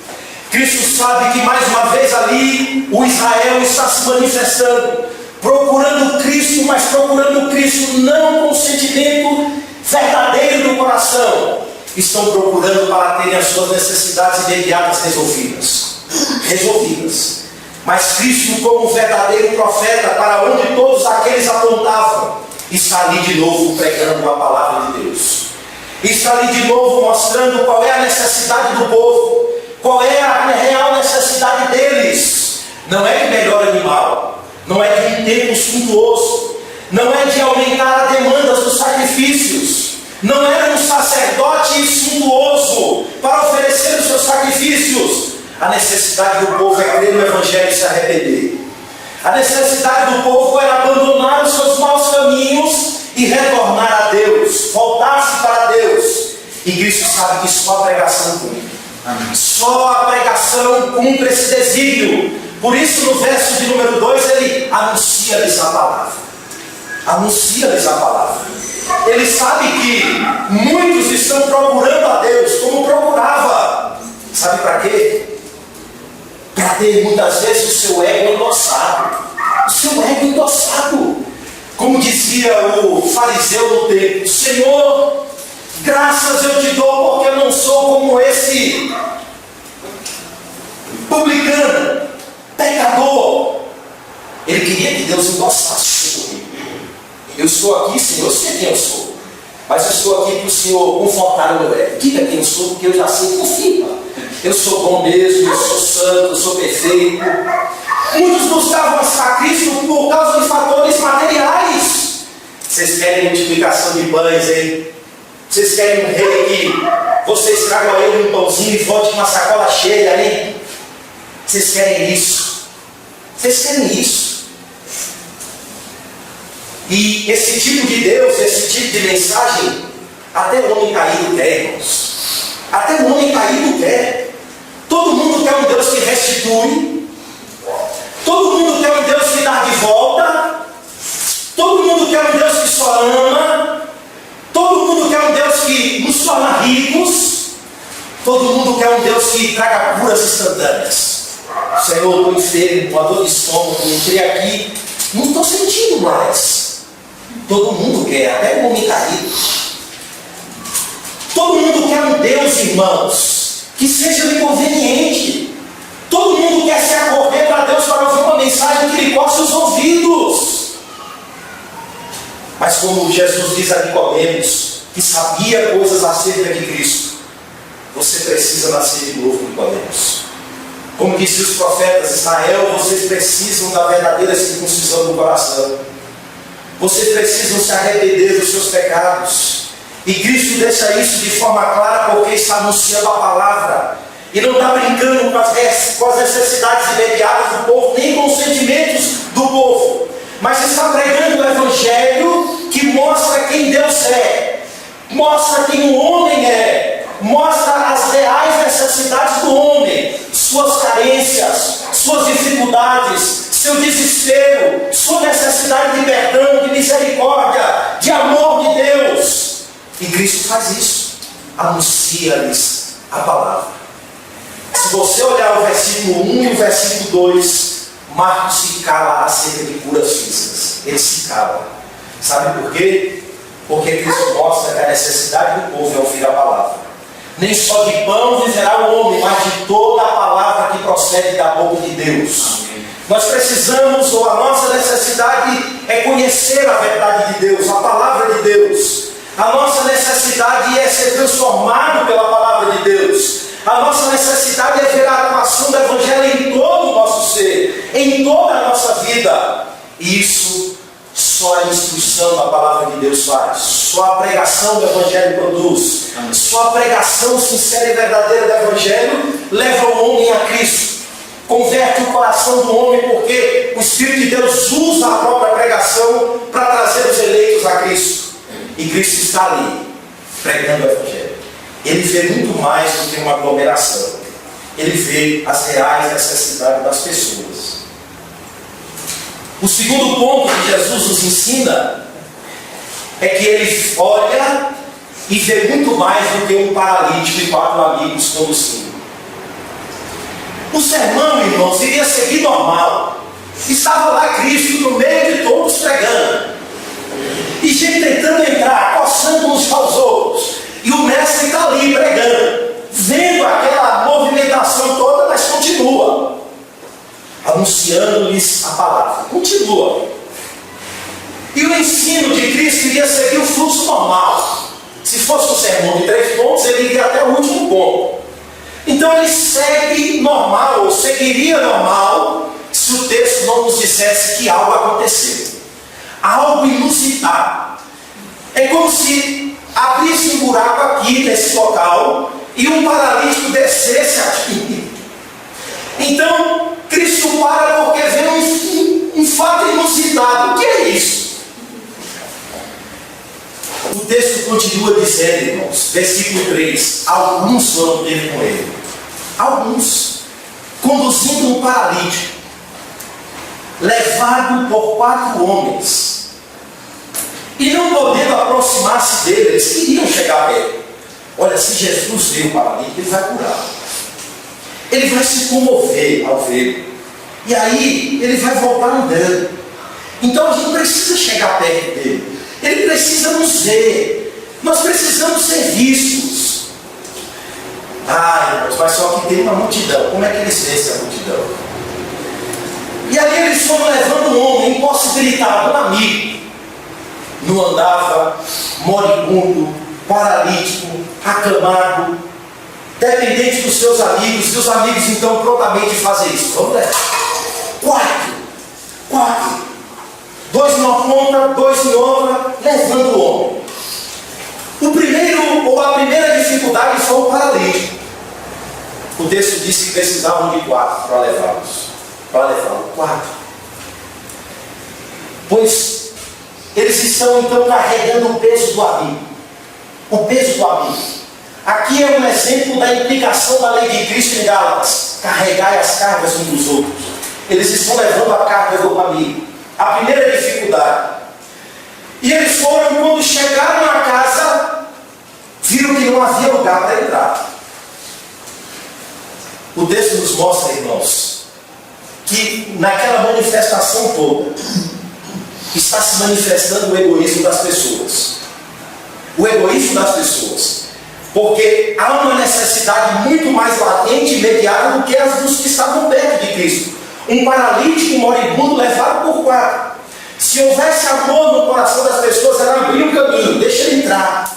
Cristo sabe que mais uma vez ali o Israel está se manifestando, procurando Cristo, mas procurando Cristo não com o sentimento verdadeiro do coração. Estão procurando para terem as suas necessidades imediatas resolvidas. Mas Cristo, como verdadeiro profeta, para onde todos aqueles apontavam, está ali de novo pregando a palavra de Deus. Está ali de novo mostrando qual é a necessidade do povo, qual é a real necessidade deles. Não é de melhor animal, não é de um templo suntuoso, não é de aumentar a demanda dos sacrifícios, não era um sacerdote suntuoso para oferecer os seus sacrifícios. A necessidade do povo é crer no Evangelho e se arrepender. A necessidade do povo era abandonar os seus maus caminhos e retornar a Deus, voltar-se para Deus. E Cristo sabe que só a pregação cumpre. Só a pregação cumpre esse desígnio. Por isso, no verso de número 2, ele anuncia-lhes a palavra. Anuncia-lhes a palavra. Ele sabe que muitos estão procurando a Deus como procurava. Sabe para quê? Para ter muitas vezes o seu ego endossado. O seu ego endossado. Como dizia o fariseu no templo: Senhor, graças eu te dou porque eu não sou como esse publicano, pecador. Ele queria que Deus endossasse. Eu estou aqui, Senhor, eu sei quem eu sou, mas eu estou aqui para o Senhor confortar o meu ego. Diga quem eu sou, porque eu já sei, confirma. Eu sou bom mesmo, eu sou santo, eu sou perfeito. Muitos buscavam a Cristo por causa de fatores materiais. Vocês querem multiplicação de pães, hein? Vocês querem um rei que vocês tragam a ele um pãozinho e volte com uma sacola cheia, hein? Vocês querem isso? Vocês querem isso? E esse tipo de Deus, esse tipo de mensagem, até o homem caído quer, irmãos. Até o homem caído quer. Todo mundo quer um Deus que restitui. Todo mundo quer um Deus que dá de volta. Todo mundo quer um Deus que só ama. Todo mundo quer um Deus que nos torna ricos. Todo mundo quer um Deus que traga curas instantâneas. Senhor, estou enfermo, com a dor de estômago, entrei aqui, não estou sentindo mais. Todo mundo quer, até o homem caído. Todo mundo quer um Deus, irmãos, que seja inconveniente. Todo mundo quer se acorrer para Deus para ouvir uma mensagem que lhe coce os ouvidos. Mas como Jesus diz a Nicodemos, que sabia coisas acerca de Cristo, você precisa nascer de novo, Nicodemos. Como disse os profetas: Israel, vocês precisam da verdadeira circuncisão do coração. Vocês precisam se arrepender dos seus pecados. E Cristo deixa isso de forma clara porque está anunciando a palavra. E não está brincando com as necessidades imediatas do povo, nem com os sentimentos do povo. mas está pregando o Evangelho que mostra quem Deus é, mostra quem o homem é, mostra as reais necessidades do homem, suas carências, suas dificuldades, seu desespero, sua necessidade de perdão, de misericórdia, de amor de Deus. E Cristo faz isso, anuncia-lhes a palavra. Se você olhar o versículo 1 e o versículo 2, Marcos se cala acerca de curas físicas. Ele se cala. Sabe por quê? Porque Cristo mostra que a necessidade do povo é ouvir a palavra. Nem só de pão viverá o homem, mas de toda a palavra que procede da boca de Deus. Nós precisamos, ou a nossa necessidade é conhecer a verdade de Deus, a palavra de Deus. A nossa necessidade é ser transformado pela palavra de Deus. A nossa necessidade é ver a atuação do Evangelho em todo o nosso ser, em toda a nossa vida. E isso só a instrução da palavra de Deus faz. Só a pregação do Evangelho produz. Só a pregação sincera e verdadeira do Evangelho leva o homem a Cristo. Converte o coração do homem, porque o Espírito de Deus usa a própria pregação para trazer os eleitos a Cristo. E Cristo está ali, pregando o Evangelho. Ele vê muito mais do que uma aglomeração. Ele vê as reais necessidades das pessoas. O segundo ponto que Jesus nos ensina é que ele olha e vê muito mais do que um paralítico e 4 amigos conduzindo. O sermão, irmãos, iria seguir normal. Estava lá Cristo no meio de todos pregando. E gente tentando entrar, coçando uns aos outros. E o mestre está ali pregando, vendo aquela movimentação toda, mas continua, anunciando-lhes a palavra. Continua. E o ensino de Cristo iria seguir o fluxo normal. Se fosse um sermão de 3 pontos, ele iria até o último ponto. Então ele segue normal, ou seguiria normal, se o texto não nos dissesse que algo aconteceu. Algo inusitado. É como se abrisse um buraco aqui nesse local e um paralítico descesse aqui. Então Cristo para porque vê um fato inusitado. O que é isso? O texto continua dizendo, irmãos, versículo 3: alguns foram ter com ele. Alguns, conduzindo um paralítico, levado por 4 homens. E não podendo aproximar-se dele, eles queriam chegar perto. Olha, se Jesus vê o paralítico, ele vai curar. Ele vai se comover ao vê-lo. E aí, ele vai voltar andando. Então, a gente precisa chegar perto dele. Ele precisa nos ver. Nós precisamos ser vistos. Irmãos, mas só que tem uma multidão. Como é que eles veem essa multidão? E aí, eles foram levando um homem impossibilitado, um amigo. Não andava, moribundo, paralítico, acamado, dependente dos seus amigos, e os amigos então prontamente fazem isso. Vamos levar 4, 2 numa ponta, 2 em outra, levando o homem. A primeira dificuldade foi o paralítico. O texto disse que precisavam de 4 para levá-los. Para levá-lo, 4. Pois eles estão então carregando o peso do amigo. O peso do amigo. Aqui é um exemplo da implicação da lei de Cristo em Gálatas. Carregai as cargas uns dos outros. Eles estão levando a carga do amigo. A primeira dificuldade. E eles foram, quando chegaram na casa, viram que não havia lugar para entrar. O texto nos mostra, irmãos, que naquela manifestação toda, está se manifestando o egoísmo das pessoas. O egoísmo das pessoas. Porque há uma necessidade muito mais latente e imediata do que as dos que estavam perto de Cristo. Um paralítico moribundo levado por 4. Se houvesse amor no coração das pessoas, era abrir um caminho, deixa ele entrar.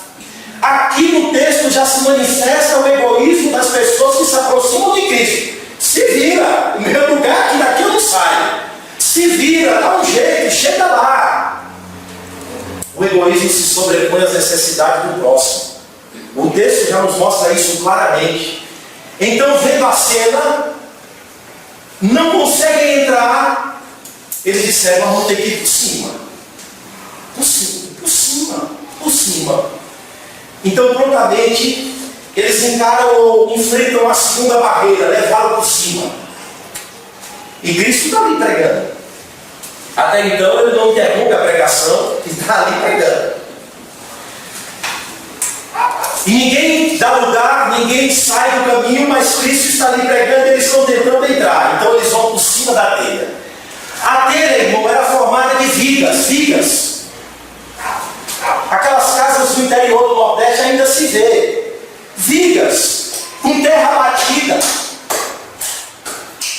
Aqui no texto já se manifesta o egoísmo das pessoas que se aproximam de Cristo. Se vira, o meu lugar aqui, daqui eu não saio. Se vira, dá um jeito, chega lá. O egoísmo se sobrepõe às necessidades do próximo. O texto já nos mostra isso claramente. Então, vendo a cena, não conseguem entrar. eles disseram: nós vamos ter que ir por cima. Por cima, por cima, por cima. Então, prontamente, eles enfrentam a segunda barreira, levá-lo por cima. E Cristo está ali pregando. Até então, ele não interrompe a pregação, está ali pregando. E ninguém dá lugar, ninguém sai do caminho, mas Cristo está ali pregando e eles estão tentando entrar. Então eles vão por cima da telha. A telha, irmão, era formada de vigas. Aquelas casas do interior do Nordeste ainda se vê. Vigas, com terra batida,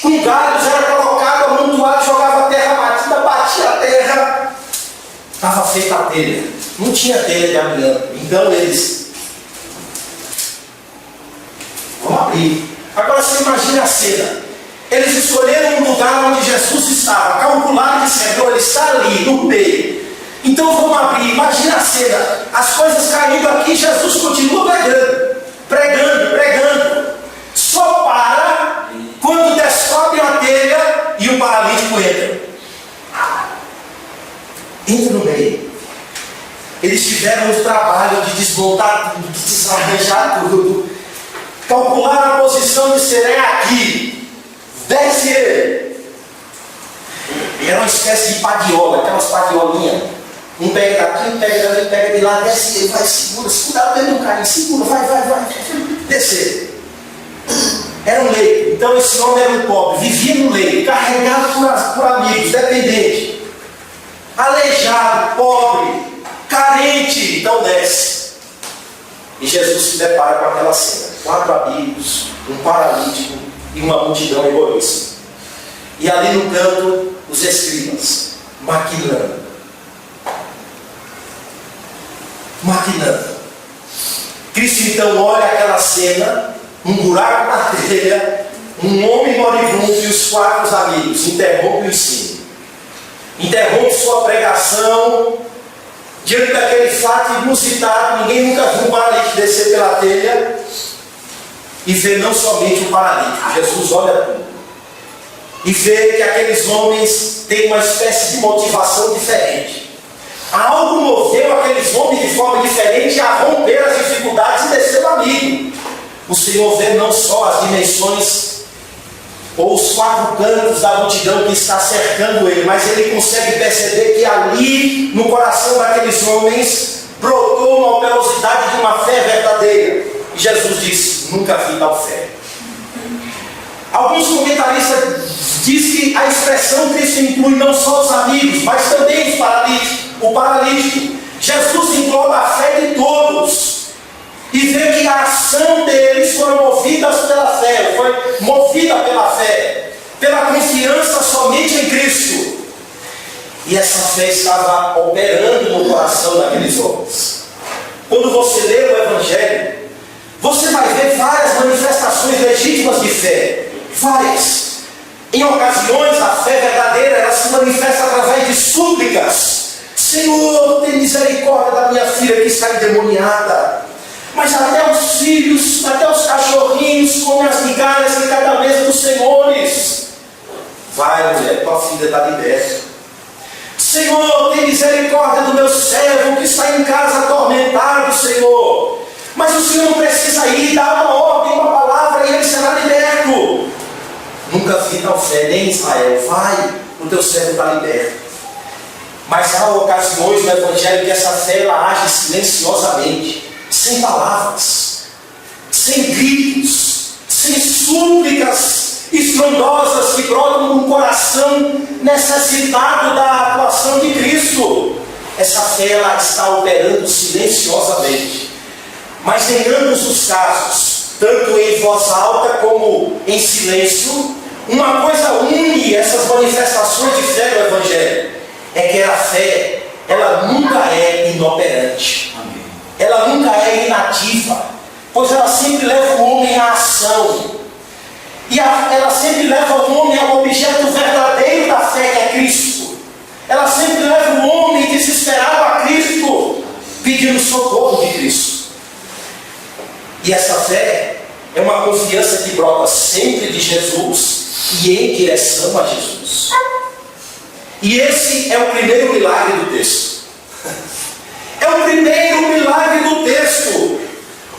com galhos, era colocado, amontoado, jogava terra batida, batia a terra. Estava feita a telha. Não tinha telha de amianto. Então eles... Vamos abrir. Agora você imagina a cena. Eles escolheram um lugar onde Jesus estava, calcularam e disseram: ele está ali, no meio. Então vamos abrir. Imagina a cena. As coisas caindo aqui, Jesus continua pregando. Só para quando descobre a telha e o paralítico entra. Entra no meio. Eles tiveram o trabalho de desmontar tudo, de desarranjar tudo. Calcular a posição de ser aqui. Desce ele. Era uma espécie de padiola, aquelas padiolinhas. Um pega daqui, um pega dali, pega de lá, desce ele, vai, segura para ele não cair, segura, vai. Descer. Era um leito. Então esse homem era um pobre, vivia no leito, carregado por amigos, dependente. Aleijado, pobre, carente. Então desce. E Jesus se depara com aquela cena. 4 amigos, um paralítico e uma multidão egoísta. E ali no canto, os escribas, maquinando. Cristo então olha aquela cena, um buraco na telha, um homem moribundo e os 4 amigos. Interrompe o ensino. Interrompe sua pregação. Diante daquele fato inusitado, ninguém nunca viu um paralítico descer pela telha e vê não somente o paralítico. Jesus olha tudo e vê que aqueles homens têm uma espécie de motivação diferente. Algo moveu aqueles homens de forma diferente a romper as dificuldades e descer o amigo. O Senhor vê não só as dimensões ou os 4 cantos da multidão que está cercando ele, mas ele consegue perceber que ali, no coração daqueles homens, brotou uma operosidade de uma fé verdadeira. E Jesus disse: nunca vi tal fé. Alguns comentaristas dizem que a expressão Cristo inclui não só os amigos, mas também o paralítico. Jesus engloba a fé de todos. E vê que a ação deles foi movida pela fé, pela confiança somente em Cristo. E essa fé estava operando no coração daqueles homens. Quando você lê o Evangelho, você vai ver várias manifestações legítimas de fé. Várias. Em ocasiões, a fé verdadeira ela se manifesta através de súplicas. Senhor, tem misericórdia da minha filha que está endemoniada. Mas até os filhos, até os cachorrinhos comem as migalhas que cai da mesa dos senhores. Vai, mulher, tua filha está liberta. Senhor, tem misericórdia do meu servo que está em casa atormentado, Senhor. Mas o Senhor não precisa ir, dá uma ordem, uma palavra e ele será liberto. Nunca vi tal fé, nem em Israel. Vai, o teu servo está liberto. Mas há ocasiões no Evangelho que essa fé ela age silenciosamente, sem palavras, sem gritos, sem súplicas estrondosas que brotam num coração necessitado da atuação de Cristo. Essa fé ela está operando silenciosamente. Mas em ambos os casos, tanto em voz alta como em silêncio, uma coisa une essas manifestações de fé no Evangelho, é que a fé ela nunca é inoperante. Amém. Ela nunca é inativa, pois ela sempre leva o homem à ação. E ela sempre leva o homem ao objeto verdadeiro da fé, que é Cristo. Ela sempre leva o homem desesperado a Cristo, pedindo socorro de Cristo. E essa fé é uma confiança que brota sempre de Jesus e em direção a Jesus. E esse é o primeiro milagre do texto. É o primeiro milagre do texto.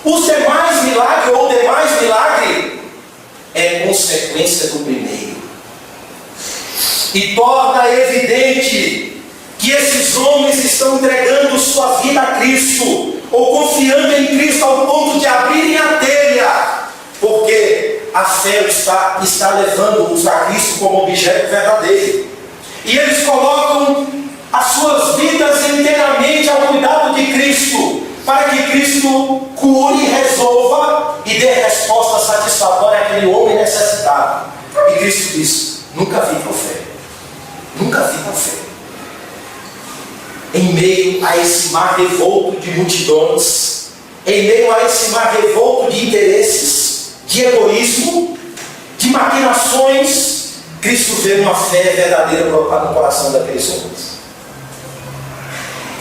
Os demais milagres, ou demais milagre, é consequência do primeiro. E torna evidente que esses homens estão entregando sua vida a Cristo, ou confiando em Cristo ao ponto de abrirem a telha, porque a fé está levando-os a Cristo como objeto verdadeiro. E eles colocam as suas vidas inteiramente ao cuidado de Cristo, para que Cristo cure, resolva e dê resposta satisfatória àquele homem necessitado. E Cristo diz: nunca vi tal fé. Nunca vi tal fé. Em meio a esse mar revolto de multidões, em meio a esse mar revolto de interesses, de egoísmo, de maquinações, Cristo vê uma fé verdadeira no coração daqueles homens.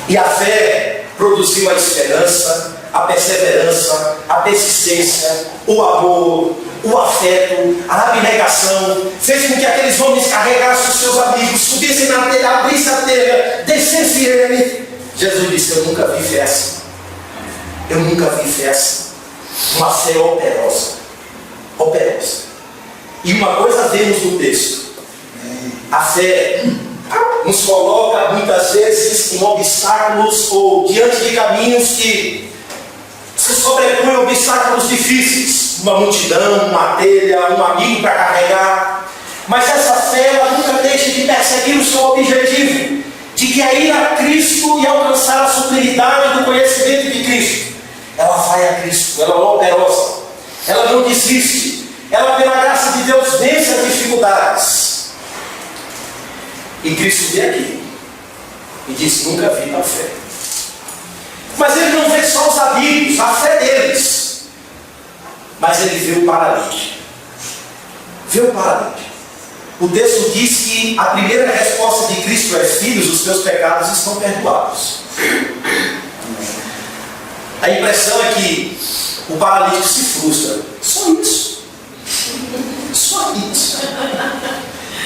E a fé produziu a esperança, a perseverança, a persistência, o amor, o afeto, a abnegação. Fez com que aqueles homens carregassem os seus amigos, subissem na telha, abrissem a telha, descessem ele. Jesus disse: eu nunca vi fé assim. Eu nunca vi fé assim. Uma fé operosa. Operosa. E uma coisa vemos no texto: a fé nos coloca muitas vezes em obstáculos ou diante de caminhos que se sobrepõem obstáculos difíceis, uma multidão, uma telha, um amigo para carregar. Mas essa fé ela nunca deixa de perseguir o seu objetivo, de que é ir a Cristo e alcançar a sublimidade do conhecimento de Cristo. Ela vai a Cristo, ela é operosa, ela não desiste, ela pela graça de Deus vence as dificuldades. E Cristo veio aqui e disse: nunca vi tal fé. Mas ele não vê só os amigos, a fé deles, mas ele vê o paralítico. Vê o paralítico. O texto diz que a primeira resposta de Cristo é: filhos, os teus pecados estão perdoados. A impressão é que o paralítico se frustra. Só isso. Só isso.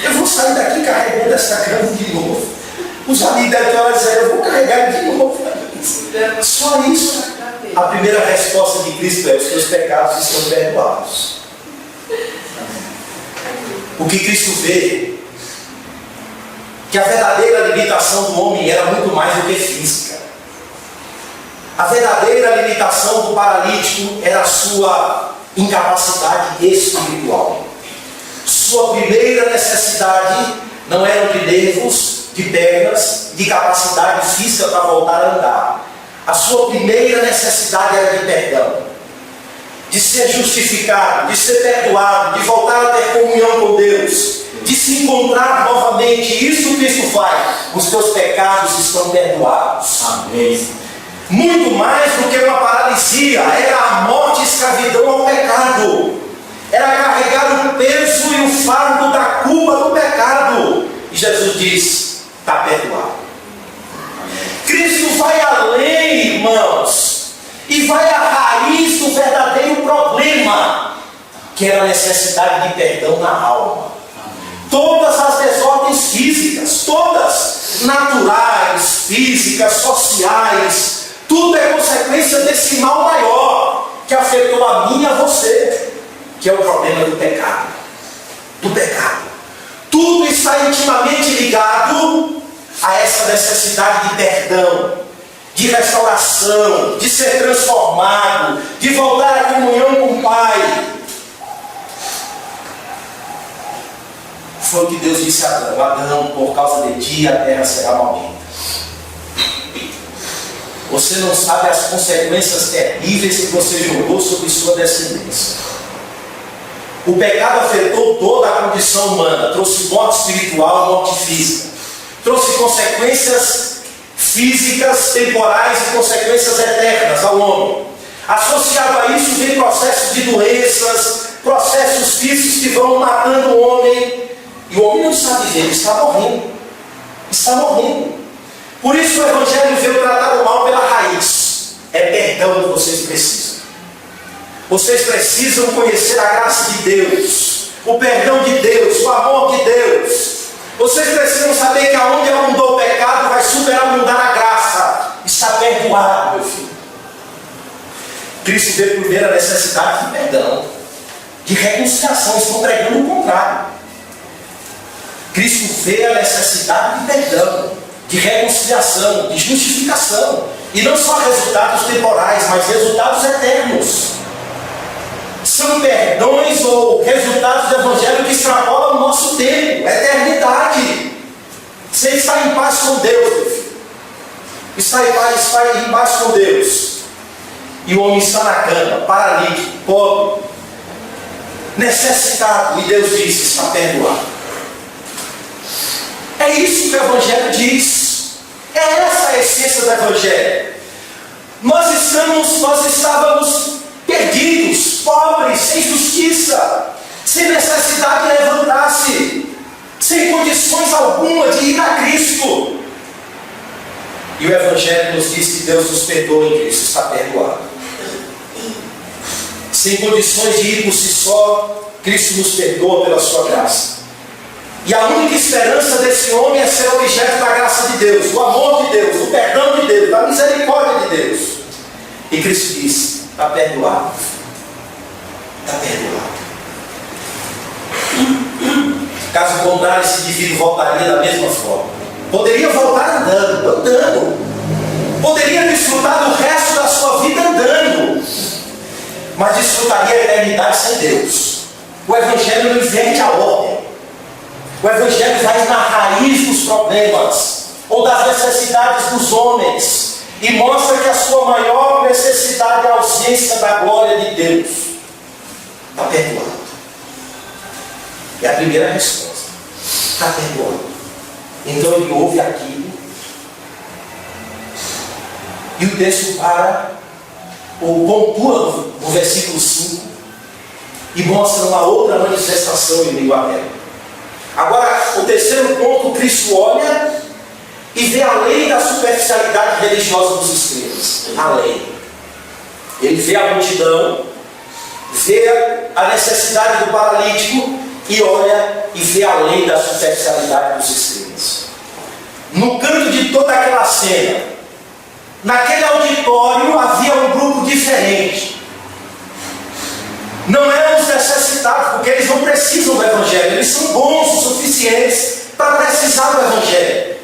Eu vou sair daqui carregando essa cama de novo. Os amigos devem estar dizendo: eu vou carregar de novo. Só isso. A primeira resposta de Cristo é: os teus pecados estão perdoados. O que Cristo vê, que a verdadeira limitação do homem era muito mais do que física. A verdadeira limitação do paralítico era a sua incapacidade espiritual. Sua primeira necessidade não eram de nervos, de pernas, de capacidade física para voltar a andar. A sua primeira necessidade era de perdão, de ser justificado, de ser perdoado, de voltar a ter comunhão com Deus, de se encontrar novamente. Isso Cristo faz. Os teus pecados estão perdoados. Amém. Muito mais do que uma paralisia, era a morte e escravidão ao pecado. Era carregar o peso e o fardo da culpa do pecado. E Jesus diz: está perdoado. Cristo vai além, irmãos, e vai à raiz do verdadeiro problema, que era a necessidade de perdão na alma. Todas as desordens físicas, todas, naturais, físicas, sociais, tudo é consequência desse mal maior que afetou a mim e a você, que é o problema do pecado. Do pecado. Tudo está intimamente ligado a essa necessidade de perdão, de restauração, de ser transformado, de voltar à comunhão com o Pai. Foi o que Deus disse a Adão: Adão, por causa de ti a terra será maldita. Você não sabe as consequências terríveis que você jogou sobre sua descendência. O pecado afetou toda a condição humana, trouxe morte espiritual, morte física, trouxe consequências físicas, temporais e consequências eternas ao homem. Associado a isso vem processos de doenças, processos físicos que vão matando o homem, e o homem não está vivendo, está morrendo. Está morrendo. Por isso o Evangelho veio tratar o mal pela raiz. É perdão que vocês precisam. Vocês precisam conhecer a graça de Deus, o perdão de Deus, o amor de Deus. Vocês precisam saber que aonde abundou o pecado, vai superabundar a graça. Está perdoado, meu filho. Cristo veio primeiro a necessidade de perdão, de reconciliação. Estão pregando o contrário. Cristo veio a necessidade de perdão, de reconciliação, de justificação. E não só resultados temporais, mas resultados eternos. São perdões ou resultados do Evangelho que extrapolam o nosso tempo, a eternidade. Você está em paz com Deus, meu filho. Está em paz com Deus. E o homem está na cama, paralítico, pobre, necessitado. E Deus diz: está perdoado. É isso que o Evangelho diz. É essa a essência do Evangelho. Nós estávamos perdidos, pobres, sem justiça, sem necessidade de levantar-se, sem condições alguma de ir a Cristo. E o Evangelho nos diz que Deus nos perdoa em Cristo, está perdoado. Sem condições de ir por si só, Cristo nos perdoa pela sua graça. E a única esperança desse homem é ser objeto da graça de Deus, do amor de Deus, do perdão de Deus, da misericórdia de Deus. E Cristo diz: está perdoado. Está perdoado. Caso contrário, esse indivíduo voltaria da mesma forma. Poderia voltar andando. Poderia desfrutar do resto da sua vida andando. Mas desfrutaria a eternidade sem Deus. O Evangelho não inverte a ordem. O Evangelho vai na raiz dos problemas ou das necessidades dos homens e mostra que a sua maior necessidade é a ausência da glória de Deus. Está perdoado. É a primeira resposta. Está perdoado. Então ele ouve aquilo e o texto pontua no versículo 5 e mostra uma outra manifestação em língua grega. Agora, o terceiro ponto, Cristo olha e vê além da superficialidade religiosa dos escribas. Além. Ele vê a multidão, vê a necessidade do paralítico e olha e vê além da superficialidade dos escribas. No canto de toda aquela cena, naquele auditório havia um grupo diferente. Não eram os necessitados, porque eles não precisam do Evangelho. Eles são bons o suficientes para precisar do Evangelho.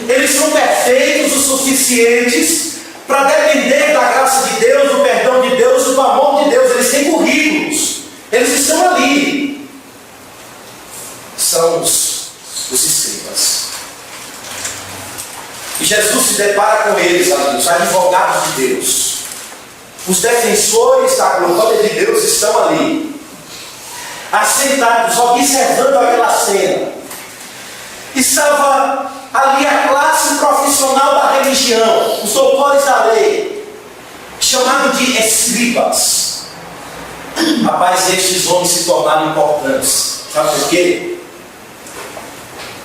Eles são perfeitos o suficientes para depender da graça de Deus, do perdão de Deus, do amor de Deus. Eles têm currículos. Eles estão ali. São os escribas. E Jesus se depara com eles, os advogados de Deus. Os defensores da glória de Deus estão ali, assentados, observando aquela cena. Estava ali a classe profissional da religião, os doutores da lei, chamado de escribas. Rapaz, estes homens se tornaram importantes. Sabe por quê?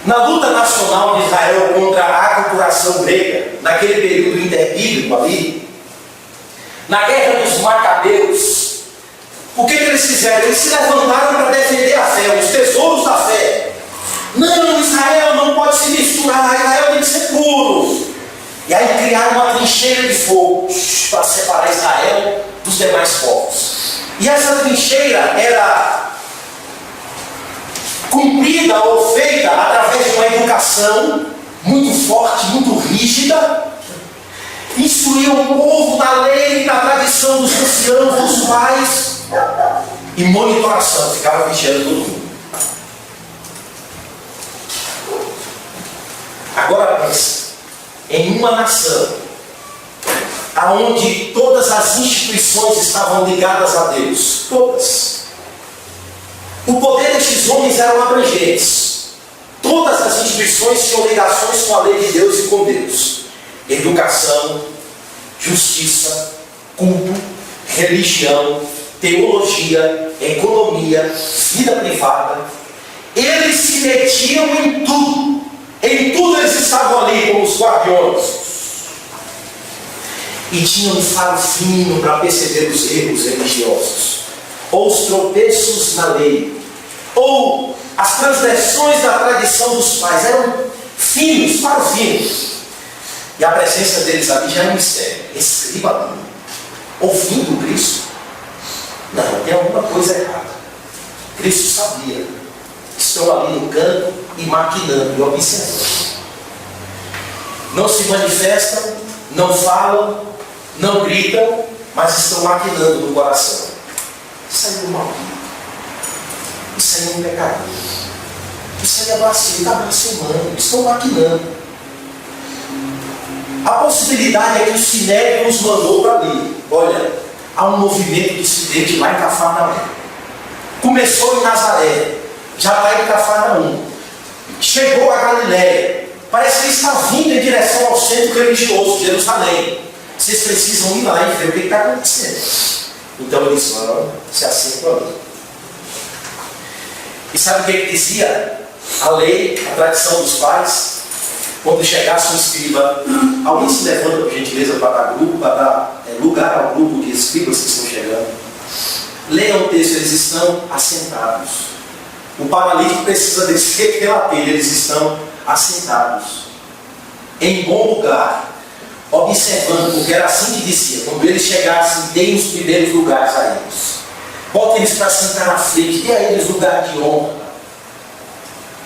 Na luta nacional de Israel contra a aculturação grega, naquele período interbíblico ali, na guerra dos Macabeus, o que eles fizeram? Eles se levantaram para defender a fé, os tesouros da fé. Não, Israel não pode se misturar, Israel tem que ser puro. E aí criaram uma trincheira de fogo para separar Israel dos demais povos. E essa trincheira era cumprida ou feita através de uma educação muito forte, muito rígida. Instruíam o povo na lei, na tradição dos anciãos, dos pais, e monitoração, ficava vigiando todo mundo. Agora pensa, em uma nação aonde todas as instituições estavam ligadas a Deus, todas. O poder destes homens eram abrangentes. Todas as instituições tinham ligações com a lei de Deus e com Deus. Educação, justiça, culto, religião, teologia, economia, vida privada. Eles se metiam em tudo. Em tudo eles estavam ali como os guardiões. E tinham um faro fino para perceber os erros religiosos, ou os tropeços na lei, ou as transgressões da tradição dos pais, eram finos para os finos. E a presença deles ali já é um mistério. Escriba ali, ouvindo Cristo. Não, tem alguma coisa errada. Cristo sabia. Estão ali no canto e maquinando e observando. Não se manifestam, não falam, não gritam, mas estão maquinando no coração. Isso aí é um maldito. Isso aí é um pecador. Isso aí é blasfêmia, está blasfemando. Estão maquinando. A possibilidade é que o Sinédrio nos mandou para ali. Olha, há um movimento dissidente lá em Cafarnaum. Começou em Nazaré, já está em Cafarnaum. Chegou a Galiléia. Parece que ele está vindo em direção ao centro religioso, Jerusalém. Vocês precisam ir lá e ver o que está acontecendo. Então eles vão, se assentam ali. E sabe o que ele dizia? A lei, a tradição dos pais. Quando chegasse um escriba, alguém se levanta, por gentileza, para dar grupo, para dar lugar ao grupo de escribas que estão chegando. Leiam o texto, eles estão assentados. O paralítico precisa descer pela telha, eles estão assentados. Em bom lugar, observando, porque era assim que dizia, quando eles chegassem, deem os primeiros lugares a eles. Botem eles para sentar na frente, dê a eles lugar de honra.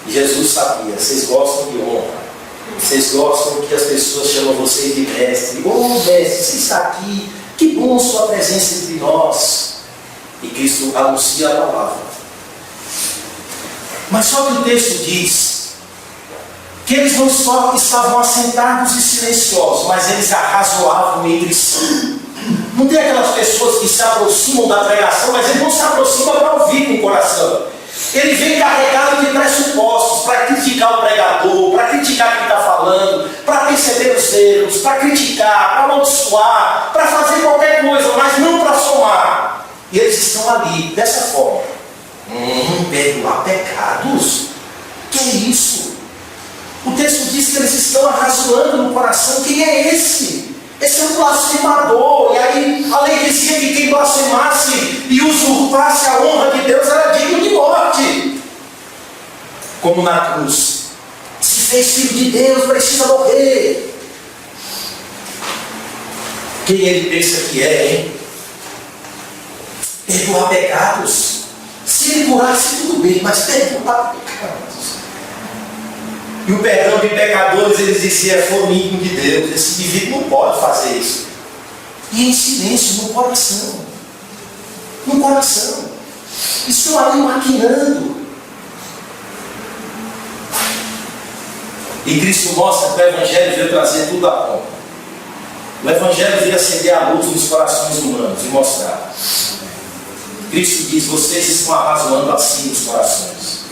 E Jesus sabia, vocês gostam de honra. Vocês gostam que as pessoas chamam vocês de mestre. Oh, mestre, você está aqui. Que bom sua presença entre nós. E Cristo anuncia a palavra. Mas só que o texto diz que eles não só estavam assentados e silenciosos, mas eles arrazoavam entre si. Não tem aquelas pessoas que se aproximam da pregação, mas eles não se aproximam para ouvir com o coração. Ele vem carregado de pressupostos para criticar o pregador, para criticar quem está falando, para perceber os erros, para criticar, para amaldiçoar, para fazer qualquer coisa, mas não para somar. E eles estão ali, dessa forma. Perdoar pecados? Que é isso? O texto diz que eles estão arrazoando no coração. Quem é esse? Esse é um blasfemador. E aí a lei dizia que quem blasfemasse e usurpasse a honra de Deus era digno de morte. Como na cruz. Se fez filho de Deus, precisa morrer. Quem ele pensa que é, hein? Perdoar pecados. Se ele curasse, tudo bem, mas perdoar pecados. E o perdão de pecadores, eles diziam, é formigo de Deus. Esse indivíduo não pode fazer isso. E em silêncio, no coração. No coração. Estão ali maquinando. E Cristo mostra que o Evangelho veio trazer tudo à conta. O Evangelho veio acender a luz nos corações humanos e mostrar. Cristo diz, vocês estão arrazoando assim nos corações.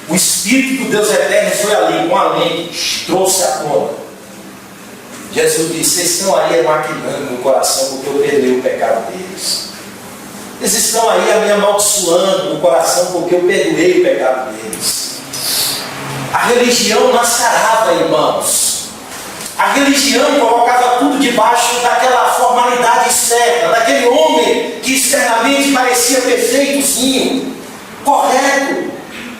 O Espírito do Deus Eterno foi ali com a lente, trouxe à tona. Jesus disse, vocês estão aí maquinando no coração porque eu perdoei o pecado deles. Eles estão aí me amaldiçoando no coração porque eu perdoei o pecado deles. A religião mascarava, irmãos. A religião colocava tudo debaixo daquela formalidade externa, daquele homem que externamente parecia perfeitozinho, correto.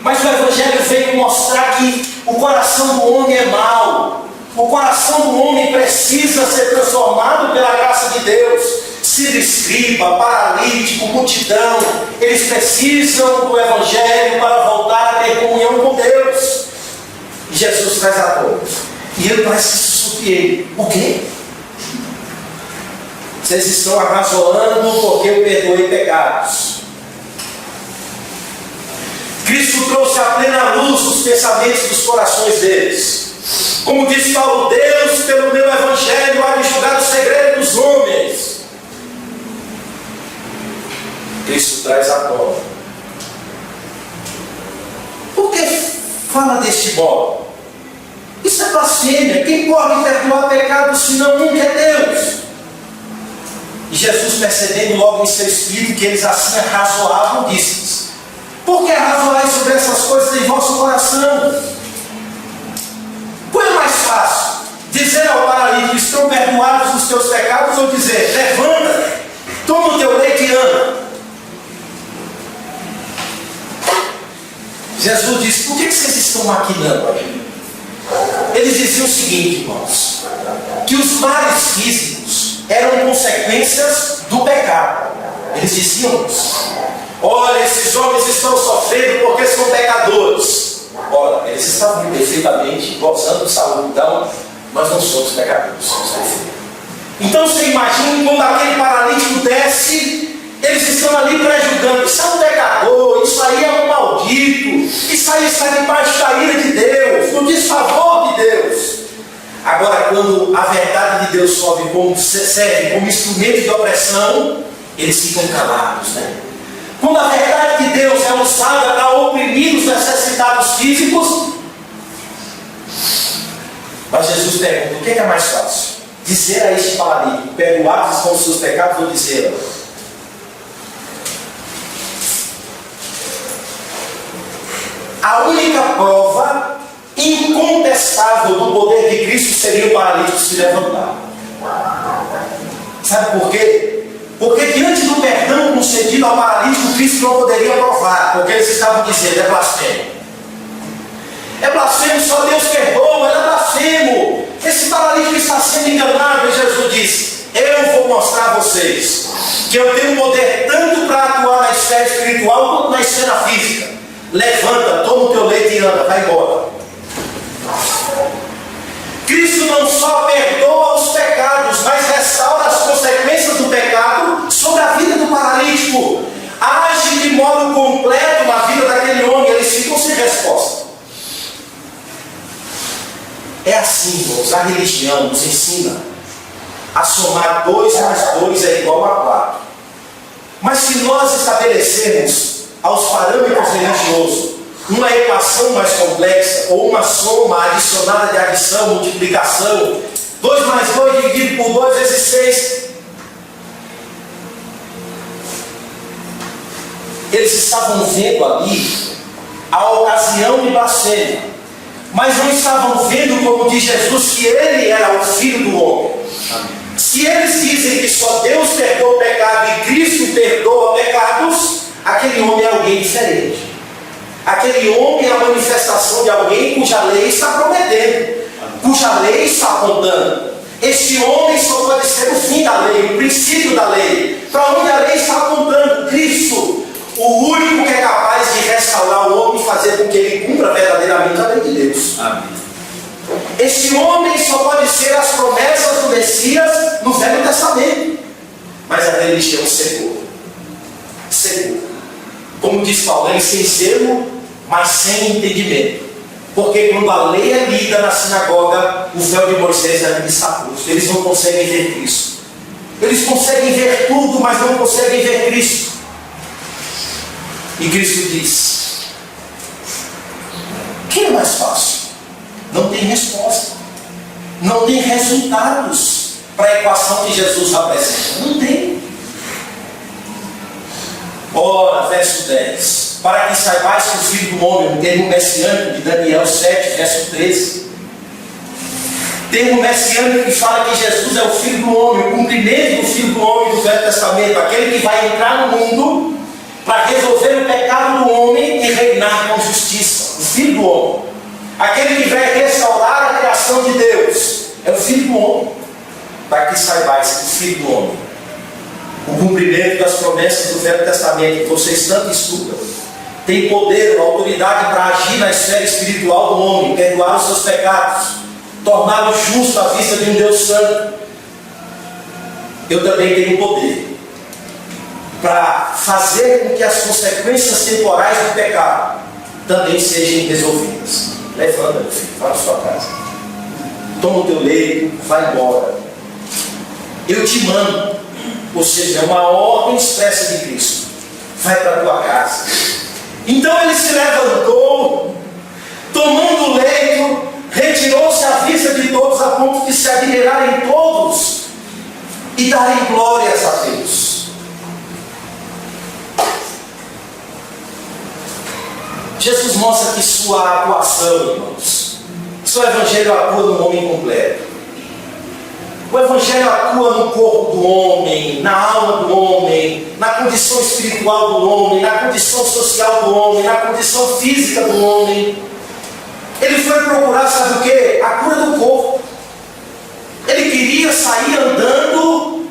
Mas o Evangelho veio mostrar que o coração do homem é mau. O coração do homem precisa ser transformado pela graça de Deus. Sírio, escriba, paralítico, multidão, eles precisam do Evangelho para voltar a ter comunhão com Deus. E Jesus traz a todos. E ele parece que se surpreende. O quê? Vocês estão arrazoando porque eu perdoei pecados. Cristo trouxe a plena luz os pensamentos dos corações deles. Como diz Paulo, Deus, pelo meu Evangelho, há de julgar o segredo dos homens. Cristo traz a tona. Por que fala deste modo? Isso é blasfêmia. Quem pode perdoar pecados senão nunca é Deus? E Jesus, percebendo logo em seu espírito que eles assim arrazoavam, disse-lhes: por que arrazoais sobre essas coisas em vosso coração? Qual é mais fácil? Dizer ao paralítico, estão perdoados os teus pecados, ou dizer, levanta, toma o teu leite e anda? Jesus disse: por que vocês estão maquinando aí? Eles diziam o seguinte, irmãos, que os males físicos eram consequências do pecado. Eles diziam isso. Olha, esses homens estão sofrendo porque são pecadores. Ora, eles estavam perfeitamente gozando de saúde. Então, nós não somos pecadores, somos perfeitos. Então você imagina quando aquele paralítico desce, eles estão ali pré-julgando: isso é um pecador, isso aí é um maldito, isso aí está debaixo da ira de Deus, no desfavor de Deus. Agora, quando a verdade de Deus serve como instrumento de opressão, eles ficam calados, né? Quando a verdade de Deus é usada para oprimir os necessitados físicos, mas Jesus pergunta: o que é mais fácil? Dizer a este paralítico: perdoados estão os seus pecados, ou dizer: a única prova incontestável do poder de Cristo seria o paralítico se levantar. Sabe por quê? Porque diante do perdão concedido ao paralítico, Cristo não poderia provar, porque eles estavam dizendo: é blasfemo. É blasfemo, só Deus perdoa, é blasfemo. Esse paralítico está sendo enganado. E Jesus disse: eu vou mostrar a vocês que eu tenho poder tanto para atuar na esfera espiritual quanto na esfera física. Levanta, toma o teu leite e anda, vai embora. Cristo não só perdoa os pecados, mas restaura as consequências do pecado sobre a vida do paralítico. Age de modo completo na vida daquele homem. Eles ficam sem resposta. É assim, irmãos, a religião nos ensina a somar 2 mais 2 é igual a 4. Mas se nós estabelecermos aos parâmetros religiosos uma equação mais complexa, ou uma soma adicionada de adição, multiplicação, 2 mais 2 dividido por 2 vezes 6, eles estavam vendo ali a ocasião de blasfêmia, mas não estavam vendo, como diz Jesus, que ele era o Filho do homem. Se eles dizem que só Deus perdoa o pecado e Cristo perdoa pecados, aquele homem é alguém diferente. Aquele homem é a manifestação de alguém cuja lei está prometendo, cuja lei está apontando. Este homem só pode ser o fim da lei, o princípio da lei, para onde a lei está apontando. Cristo, o único que é capaz de restaurar o homem e fazer com que ele cumpra verdadeiramente a lei de Deus. Amém. Este homem só pode ser as promessas do Messias no Velho Testamento. Mas a religião cegou. Como diz Paulo, eles sem zelo, mas sem entendimento. Porque quando a lei é lida na sinagoga, o véu de Moisés ainda está posto. Eles não conseguem ver Cristo. Eles conseguem ver tudo, mas não conseguem ver Cristo. E Cristo diz: o que é mais fácil? Não tem resposta. Não tem resultados para a equação que Jesus apresenta. Não tem. Ora, verso 10: para que saibais que o Filho do Homem, um termo messiânico de Daniel 7, verso 13, termo messiânico que fala que Jesus é o Filho do Homem, o cumprimento do Filho do Homem do Velho Testamento, aquele que vai entrar no mundo para resolver o pecado do homem e reinar com justiça, o Filho do Homem, aquele que vai restaurar a criação de Deus, é o Filho do Homem. Para que saibais que o Filho do Homem, o cumprimento das promessas do Velho Testamento que vocês tanto estudam, tem poder, autoridade para agir na esfera espiritual do homem, perdoar os seus pecados, torná-lo justo à vista de um Deus santo. Eu também tenho poder para fazer com que as consequências temporais do pecado também sejam resolvidas. Levanta, meu filho, vai para sua casa, toma o teu leito, vai embora. Eu te mando. Ou seja, é uma ordem expressa de Cristo: vai para a tua casa. Então ele se levantou, tomando o leito, retirou-se à vista de todos, a ponto de se admirarem todos e darem glórias a Deus. Jesus mostra que sua atuação, irmãos, seu evangelho atua no homem completo. O evangelho atua atua no corpo do homem, na alma do homem, na condição espiritual do homem, na condição social do homem, na condição física do homem. Ele foi procurar, sabe o quê? A cura do corpo. Ele queria sair andando,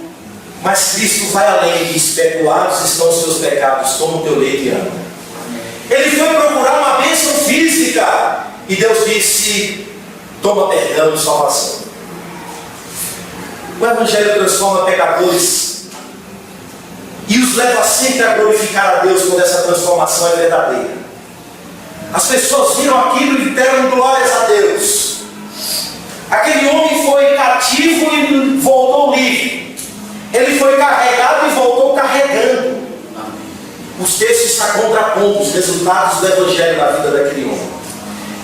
mas Cristo vai além de especulados estão os seus pecados, toma o teu leite e anda. Ele foi procurar uma bênção física, e Deus disse, toma perdão e salvação. O Evangelho transforma pecadores e os leva sempre a glorificar a Deus quando essa transformação é verdadeira. As pessoas viram aquilo e deram glórias a Deus. Aquele homem foi cativo e voltou livre. Ele foi carregado e voltou carregando. Os textos estão contrapondo os resultados do Evangelho na vida daquele homem.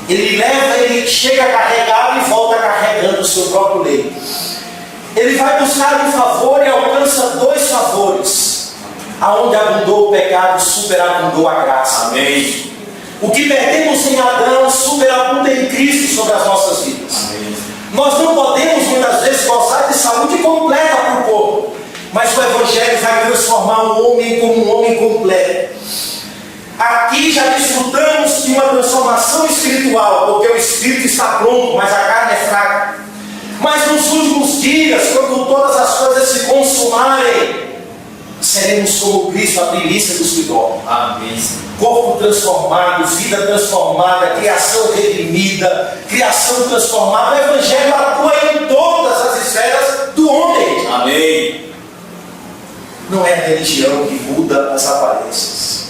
Ele chega carregado e volta carregando o seu próprio leito. Ele vai buscar um favor e alcança 2 favores. Aonde abundou o pecado, superabundou a graça. Amém. O que perdemos em Adão, superabunda em Cristo sobre as nossas vidas. Amém. Nós não podemos muitas vezes gozar de saúde completa para o corpo, mas o Evangelho vai transformar o homem como um homem completo. Aqui já desfrutamos de uma transformação espiritual, porque o espírito está pronto, mas a carne é fraca. Mas nos últimos dias, quando todas as coisas se consumarem, seremos como Cristo, a primícia dos que dormem. Amém. Corpo transformado, vida transformada, criação redimida, criação transformada. O Evangelho atua em todas as esferas do homem. Amém. Não é a religião que muda as aparências,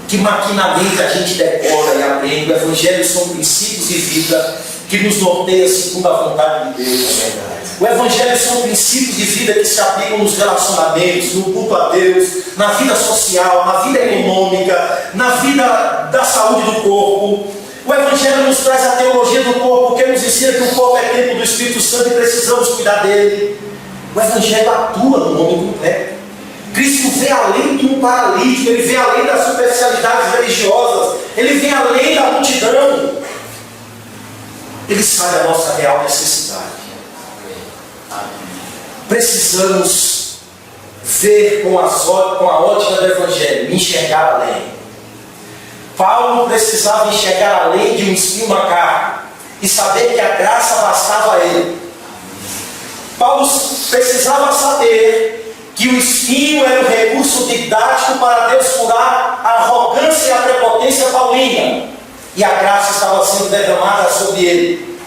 que maquinalmente a gente decora e aprende. O Evangelho são princípios de vida que nos norteia segundo a vontade de Deus. É verdade. O Evangelho são princípios de vida que se aplicam nos relacionamentos, no culto a Deus, na vida social, na vida econômica, na vida da saúde do corpo. O Evangelho nos traz a teologia do corpo, que nos ensina que o corpo é templo do Espírito Santo e precisamos cuidar dele. O Evangelho atua no homem completo. Cristo vê além de um paralítico, ele vê além das superficialidades religiosas, ele vê além da multidão. Ele sabe a nossa real necessidade. Precisamos ver com a ótica do Evangelho, enxergar além. Paulo precisava enxergar além de um espinho na carne e saber que a graça bastava a ele. Paulo precisava saber que o espinho era o recurso didático para Deus curar a arrogância e a prepotência paulina, e a graça estava sendo derramada sobre ele.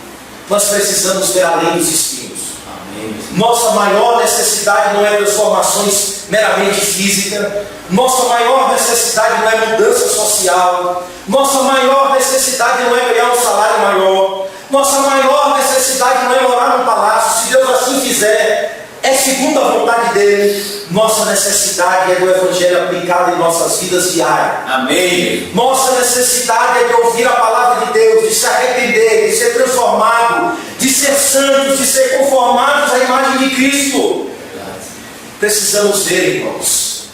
Nós precisamos ver além dos espinhos. Amém. Nossa maior necessidade não é transformações meramente físicas. Nossa maior necessidade não é mudança social. Nossa maior necessidade não é ganhar um salário maior. Nossa maior necessidade não é morar num palácio. Se Deus assim fizer, é segundo a vontade dele. Nossa necessidade é do Evangelho aplicado em nossas vidas diárias. Amém. Nossa necessidade é de ouvir a palavra de Deus, de se arrepender, de ser transformado, de ser santos, de ser conformados à imagem de Cristo. Precisamos ver, irmãos,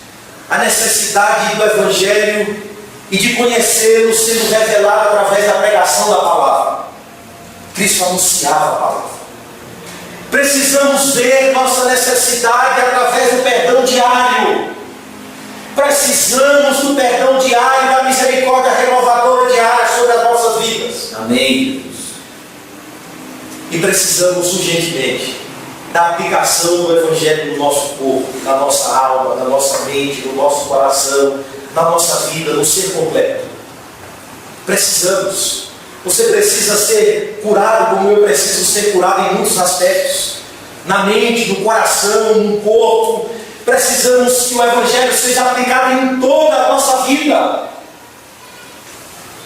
a necessidade do Evangelho e de conhecê-lo sendo revelado através da pregação da palavra. Cristo anunciava a palavra. Precisamos ver nossa necessidade através do perdão diário. Precisamos do perdão diário, da misericórdia renovadora diária sobre as nossas vidas. Amém. E precisamos urgentemente da aplicação do Evangelho no nosso corpo, na nossa alma, na nossa mente, no nosso coração, na nossa vida, no ser completo. Precisamos. Você precisa ser curado como eu preciso ser curado em muitos aspectos. Na mente, no coração, no corpo. Precisamos que o Evangelho seja aplicado em toda a nossa vida.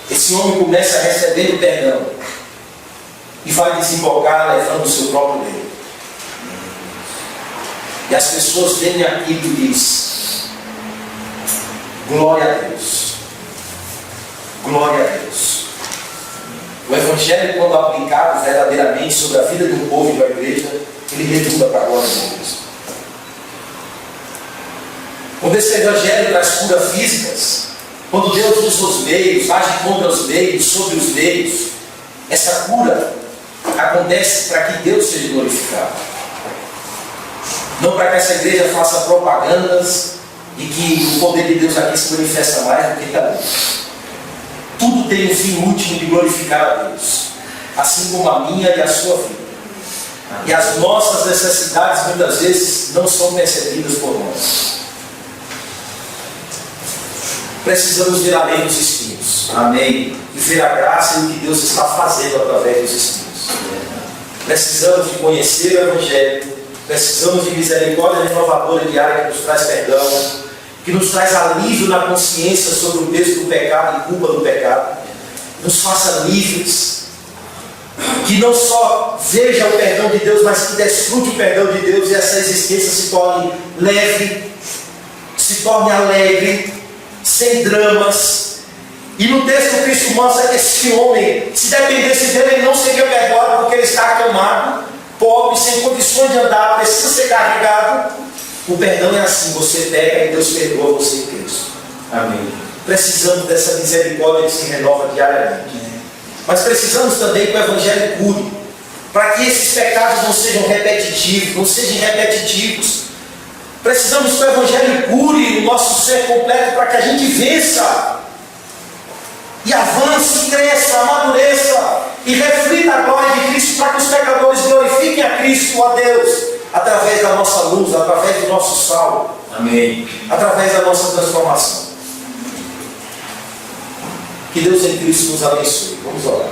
Esse homem começa recebendo perdão e vai desembocar levando o seu próprio leito. E as pessoas veem aquilo e dizem: glória a Deus. Glória a Deus. O Evangelho, quando aplicado verdadeiramente sobre a vida de um povo e da igreja, ele redunda para a glória de Deus. Quando esse Evangelho traz cura físicas, quando Deus usa os meios, age contra os meios, sobre os meios, essa cura acontece para que Deus seja glorificado. Não para que essa igreja faça propagandas e que o poder de Deus aqui se manifesta mais do que ali. Tudo tem um fim último de glorificar a Deus, assim como a minha e a sua vida. E as nossas necessidades muitas vezes não são percebidas por nós. Precisamos ver além dos espinhos. Amém. E ver a graça e o que Deus está fazendo através dos espinhos. Precisamos de conhecer o Evangelho. Precisamos de misericórdia renovadora diária que nos traz perdão, que nos traz alívio na consciência sobre o peso do pecado e culpa do pecado. Nos faça livres. Que não só veja o perdão de Deus, mas que desfrute o perdão de Deus e essa existência se torne leve, se torne alegre, sem dramas. E no texto Cristo mostra que esse homem, se dependesse dele, ele não seria perdoado porque ele está acamado, pobre, sem condições de andar, precisa ser carregado. O perdão é assim, você pega e Deus perdoa você em Cristo. Amém. Precisamos dessa misericórdia que se renova diariamente. Mas precisamos também que o Evangelho cure, para que esses pecados não sejam repetitivos. Precisamos que o Evangelho cure o nosso ser completo para que a gente vença e avance, cresça, amadureça e reflita a glória de Cristo, para que os pecadores glorifiquem a Cristo, a Deus, através da nossa luz, através do nosso sal. Amém. Através da nossa transformação. Que Deus em Cristo nos abençoe. Vamos orar.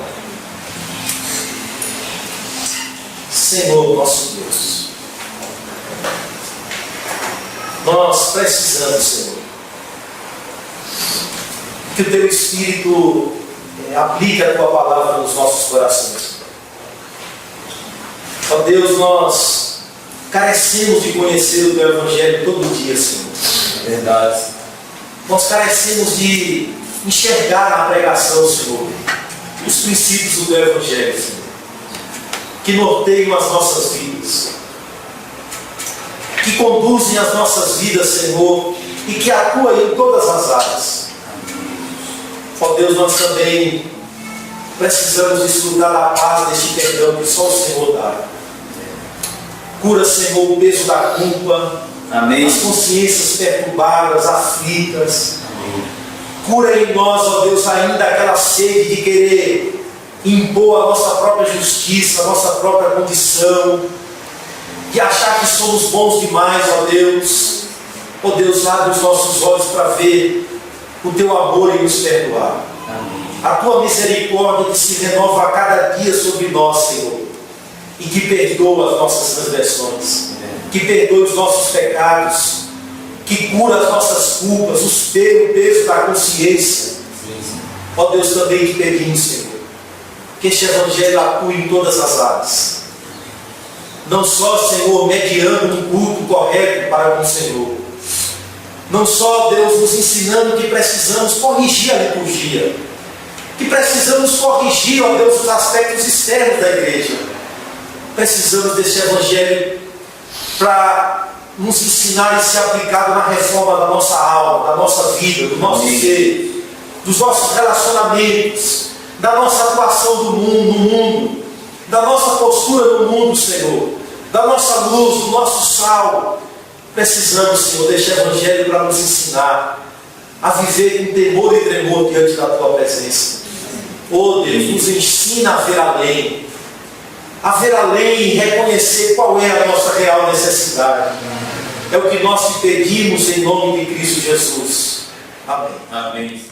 Senhor nosso Deus, nós precisamos, Senhor, que o Teu Espírito aplique a Tua palavra nos nossos corações. Ó Deus, nós carecemos de conhecer o Teu Evangelho todo dia, Senhor. Verdade. Nós carecemos de enxergar na pregação, Senhor, os princípios do Teu Evangelho, Senhor, que norteiam as nossas vidas, que conduzem as nossas vidas, Senhor, e que atuam em todas as áreas. Ó Deus, nós também precisamos desfrutar da paz deste perdão que só o Senhor dá. Cura, Senhor, o peso da culpa. Amém. As consciências perturbadas, aflitas. Amém. Cura em nós, ó Deus, ainda aquela sede de querer impor a nossa própria justiça, a nossa própria condição, de achar que somos bons demais, ó Deus. Ó Deus, abre os nossos olhos para ver o Teu amor e nos perdoar. Amém. A Tua misericórdia que se renova a cada dia sobre nós, Senhor, e que perdoa as nossas transgressões, que perdoa os nossos pecados, que cura as nossas culpas, o peso da consciência. Ó Deus, também te pedimos, Senhor, que este Evangelho atue em todas as áreas. Não só, Senhor, mediando um culto correto para com o Senhor. Não só, Deus, nos ensinando que precisamos corrigir a liturgia, que precisamos corrigir, ó Deus, os aspectos externos da igreja. Precisamos deste Evangelho para nos ensinar e ser aplicado na reforma da nossa alma, da nossa vida, do nosso ser, dos nossos relacionamentos, da nossa atuação no mundo, da nossa postura no mundo, Senhor, da nossa luz, do nosso sal. Precisamos, Senhor, deste Evangelho para nos ensinar a viver com temor e tremor diante da Tua presença. Oh Deus, nos ensina a ver além e reconhecer qual é a nossa real necessidade. É o que nós te pedimos em nome de Cristo Jesus. Amém. Amém.